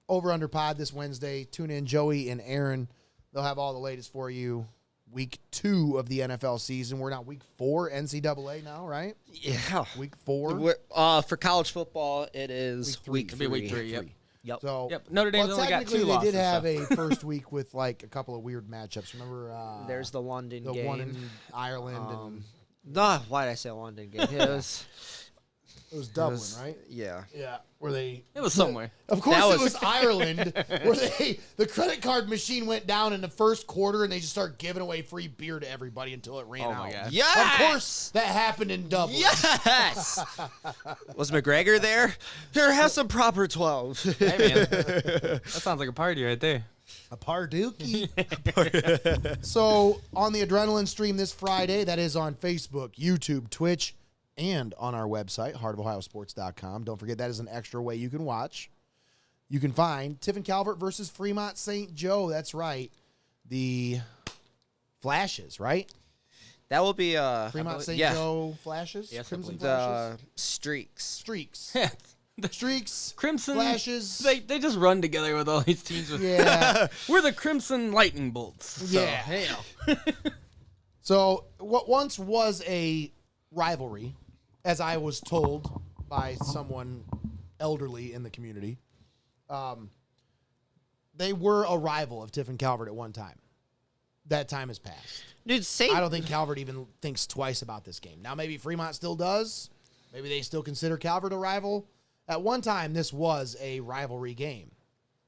Over Under Pod this Wednesday. Tune in, Joey and Aaron. They'll have all the latest for you. Week 2 of the NFL season. We're not week 4 NCAA now, right? Yeah. Week 4. For college football, it is Week It'll be week 3. Yep. Yep. So, Yep. Notre Dame's well, only got technically 2 they losses. did have so. a first week with like a couple of weird matchups. Remember? There's the London the game. one in Ireland and No, why did I say London game? It was, it was Dublin, it was- right? Yeah. Yeah, where they. It was somewhere. Of course, That it was- was Ireland, where the credit card machine went down in the first quarter, and they just started giving away free beer to everybody until it ran Oh out. my God. Yes! Of course, that happened in Dublin. Yes! Was McGregor there? Here, have some proper 12. Hey man, that sounds like a party right there. A Pardookie. So on the Adrenaline stream this Friday, that is on Facebook, YouTube, Twitch, and on our website, heartofohiosports.com. Don't forget that is an extra way you can watch. You can find Tiffin Calvert versus Fremont St. Joe. That's right. The Flashes, right? That will be Fremont St. yeah. Joe Flashes? Yes, I Crimson believe Flashes? Streaks. Streaks. The Streaks. Crimson Flashes. They just run together with all these teams. Yeah. We're the Crimson Lightning Bolts. So, Yeah. hey. So what once was a rivalry, as I was told by someone elderly in the community, they were a rival of Tiffin Calvert at one time. That time has passed. Dude, I don't think Calvert even thinks twice about this game. Now, maybe Fremont still does. Maybe they still consider Calvert a rival. At one time, this was a rivalry game.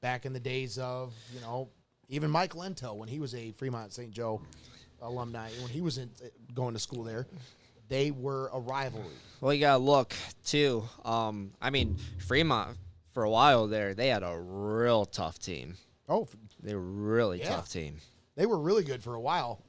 Back in the days of, even Mike Lento, when he was a Fremont St. Joe alumni, when he was going to school there, they were a rivalry. Well, you got to look, too. Fremont, for a while there, they had a real tough team. Oh, They were a really Yeah. tough team. they were really good for a while.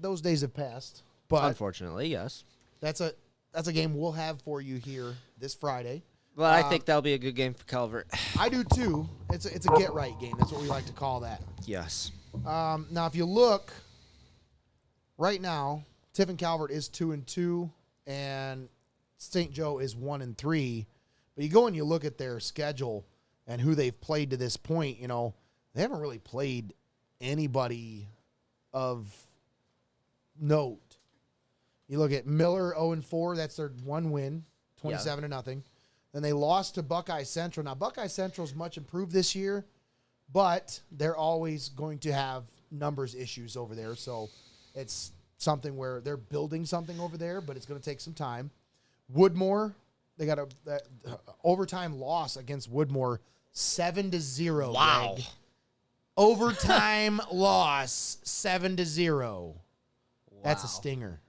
Those days have passed. But Unfortunately, yes. that's a game we'll have for you here this Friday. But I think that'll be a good game for Calvert. I do too. It's a get right game. That's what we like to call that. Yes. Now, if you look right now, Tiffin Calvert is 2-2, and St. Joe is 1-3. But you go and you look at their schedule and who they've played to this point. They haven't really played anybody of note. You look at Miller 0-4. That's their one win, 27-0. Then they lost to Buckeye Central. Now, Buckeye Central's much improved this year, but they're always going to have numbers issues over there. So it's something where they're building something over there, but it's going to take some time. Woodmore, they got a overtime loss against Woodmore, 7-0. Wow. Greg. Overtime loss, 7-0. That's a stinger.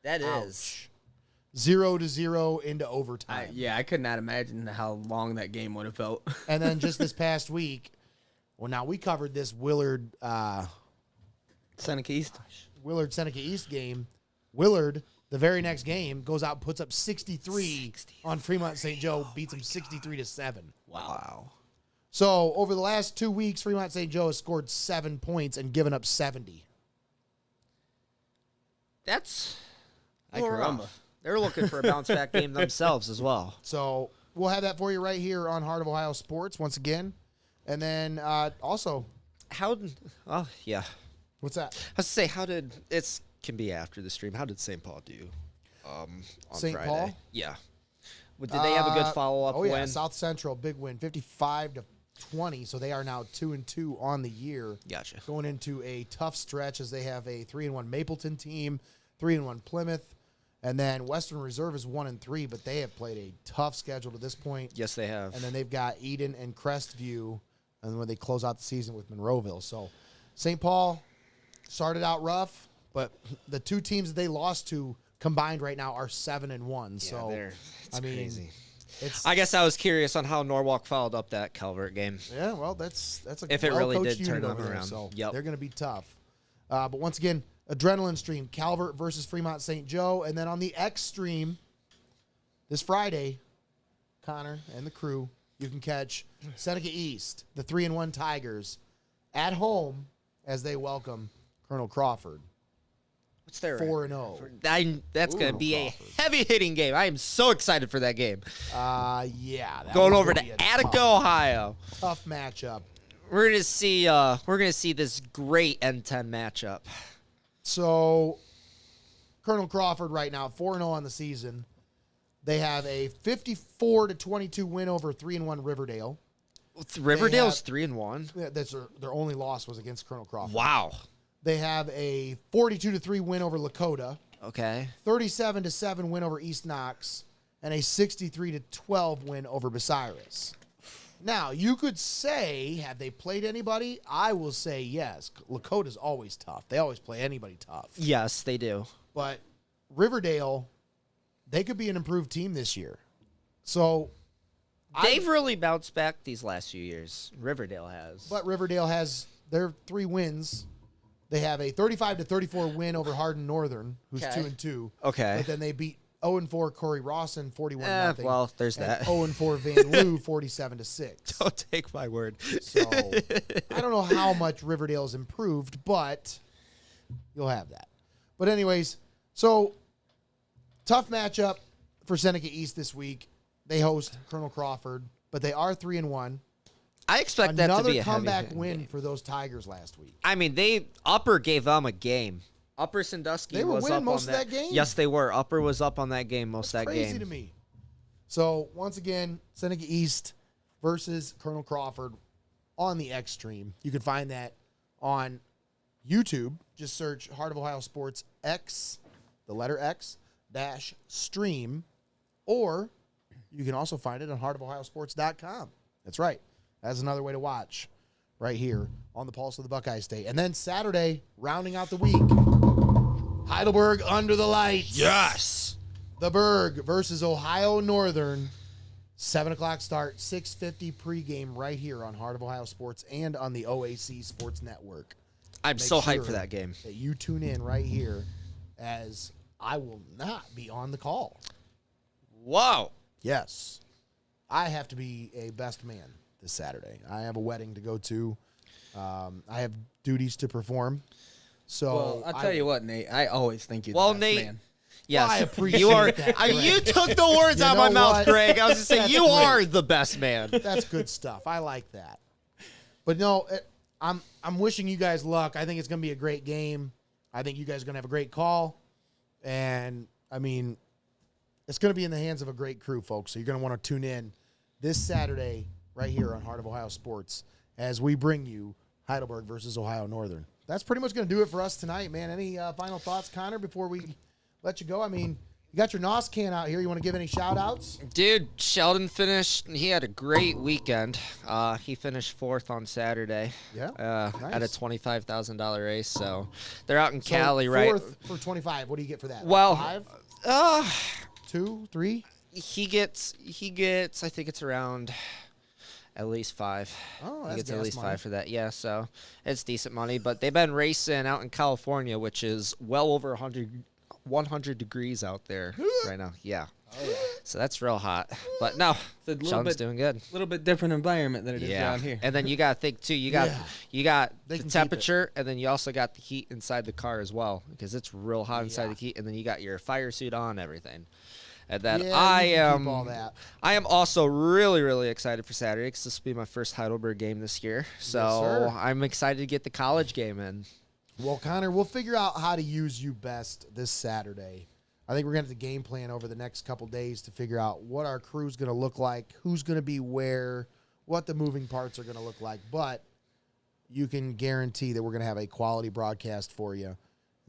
That is. Ouch. 0-0 into overtime. I could not imagine how long that game would have felt. And then just this past week, now we covered this Willard Seneca East. Seneca East game. Willard, the very next game, goes out and puts up 63 on Fremont St. Joe, beats them 63-7. Wow. So over the last 2 weeks, Fremont St. Joe has scored 7 points and given up 70. That's Ay, caramba. They're looking for a bounce back game themselves as well. So we'll have that for you right here on Heart of Ohio Sports once again. And then also, Oh yeah. what's that? I was to say, can be after the stream. How did St. Paul do? On St. Friday? Paul? Yeah. Did they have a good follow up yeah, win? South Central, big win, 55-20. So they are now 2-2 on the year. Gotcha. Going into a tough stretch as they have a 3-1 Mapleton team, 3-1 Plymouth, and then Western Reserve is 1-3, but they have played a tough schedule to this point. Yes, they have. And then they've got Eden and Crestview, and when they close out the season with Monroeville. So St. Paul started out rough, but the two teams that they lost to combined right now are 7-1. Yeah, So it's crazy. It's I guess I was curious on how Norwalk followed up that Calvert game. yeah, well, that's a If it really well-coached did turn unit them over there, around. so Yep. they're going to be tough. But once again, Adrenaline stream, Calvert versus Fremont St. Joe, and then on the X stream this Friday, Connor and the crew, you can catch Seneca East, the 3-1 Tigers, at home as they welcome Colonel Crawford. What's their 4-0. That's going to Ooh, be Crawford. a heavy hitting game. I am so excited for that game. Yeah, that Going one's over gonna to be a Attica, Ohio. tough matchup. We're gonna see this great N10 matchup. So, Colonel Crawford right now 4-0 on the season. They have a 54-22 win over 3-1 Riverdale. Riverdale's 3-1. Yeah, that's their only loss was against Colonel Crawford. Wow. They have a 42-3 win over Lakota, Okay. 37-7 win over East Knox, and a 63-12 win over Bucyrus. Now, you could say, have they played anybody? I will say yes. Lakota's always tough. They always play anybody tough. Yes, they do. But Riverdale, they could be an improved team this year. So They've really bounced back these last few years. Riverdale has. But Riverdale has their 3 wins. They have a 35-34 win over Hardin Northern, who's Okay. 2-2. Okay. But then they beat 0-4 Corey Rawson 41-0. Well, there's that. 0-4 Van Loo 47-6. Don't take my word. So I don't know how much Riverdale's improved, but you'll have that. But anyways, so tough matchup for Seneca East this week. They host Colonel Crawford, but they are 3-1. I expect that to Another be a comeback heavy win game. for those Tigers last week. I mean, Upper gave them a game. Upper Sandusky They were was winning up most on of that game? Yes, they were. Upper was up on that game most of that Crazy game. to me. So once again, Seneca East versus Colonel Crawford on the X Stream. You can find that on YouTube. Just search Heart of Ohio Sports X, the letter X, dash stream, or you can also find it on heartofohiosports.com. That's right. That's another way to watch right here on the Pulse of the Buckeye State. And then Saturday, rounding out the week, Heidelberg under the lights. Yes. The Berg versus Ohio Northern. 7 o'clock start, 6:50 pregame right here on Heart of Ohio Sports and on the OAC Sports Network. I'm Make so hyped sure for that game. That you tune in right here, as I will not be on the call. Wow. Yes, I have to be a best man this Saturday. I have a wedding to go to. I have duties to perform. So Well, I'll tell you what, Nate. I always think you're Well, the best Nate, man. Yes, I appreciate you are. that, You Greg. took the words You out of my know mouth, what? Greg. I was just saying That's you great. are the best man. That's good stuff. I like that. But no, I'm wishing you guys luck. I think it's going to be a great game. I think you guys are going to have a great call. And, I mean, it's going to be in the hands of a great crew, folks. So you're going to want to tune in this Saturday right here on Heart of Ohio Sports as we bring you Heidelberg versus Ohio Northern. That's pretty much going to do it for us tonight, man. Any final thoughts, Connor, before we let you go? I mean, you got your NOS can out here. You want to give any shout-outs? Dude, Sheldon finished. He had a great weekend. He finished 4th on Saturday. Yeah, At a nice. $25,000 race. So they're out in So Cali, right? 4th for 25. What do you get for that? Well, 5, 2, 3? he gets. I think it's around at least 5. Oh, he that's gets at gas least money. 5 for that. Yeah, so it's decent money. But they've been racing out in California, which is well over 100 degrees out there right now. Yeah. So that's real hot. But no, It's a little Sheldon's bit- doing good. A little bit different environment than it is Yeah. down here. And then you got to think too. You got Yeah. you got They the can keep it. temperature, and then you also got the heat inside the car as well because it's real hot inside Yeah. the heat. And then you got your fire suit on, everything. And then Yeah, I you can keep am all that. I am also really really excited for Saturday because this will be my first Heidelberg game this year. So sir. I'm excited to get the college game in. Well, Connor, we'll figure out how to use you best this Saturday. I think we're going to have the game plan over the next couple days to figure out what our crew's going to look like, who's going to be where, what the moving parts are going to look like. But you can guarantee that we're going to have a quality broadcast for you.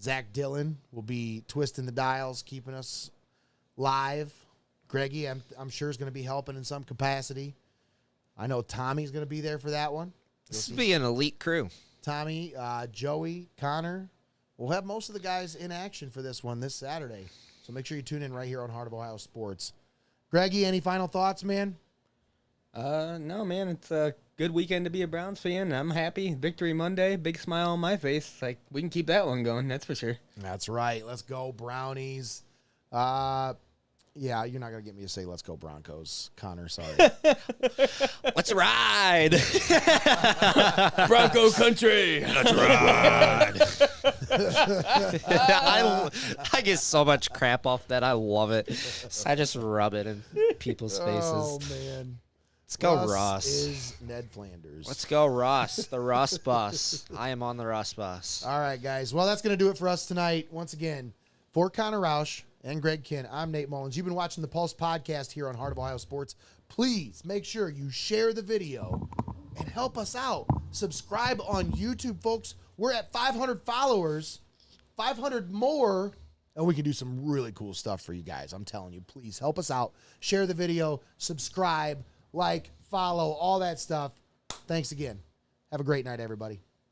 Zach Dillon will be twisting the dials, keeping us live. Greggy, I'm sure, is going to be helping in some capacity. I know Tommy's going to be there for that one. This will be an elite crew. Tommy, Joey, Connor. We'll have most of the guys in action for this one this Saturday. So make sure you tune in right here on Heart of Ohio Sports. Greggy, any final thoughts, man? No, man, it's a good weekend to be a Browns fan. I'm happy. Victory Monday, big smile on my face. Like, we can keep that one going, that's for sure. That's right. Let's go, Brownies. Yeah, you're not going to get me to say let's go, Broncos. Connor, sorry. Let's ride. Bronco country. I get so much crap off that. I love it. So I just rub it in people's faces. Oh, man. Let's go, Russ Ross. is Ned Flanders. Let's go, Ross. The Ross bus. I am on the Ross bus. All right, guys. Well, that's going to do it for us tonight. Once again, for Connor Roush and Greg Kinn, I'm Nate Mullins. You've been watching the Pulse podcast here on Heart of Ohio Sports. Please make sure you share the video and help us out. Subscribe on YouTube, folks. We're at 500 followers, 500 more, and we can do some really cool stuff for you guys. I'm telling you, please help us out. Share the video, subscribe, like, follow, all that stuff. Thanks again. Have a great night, everybody.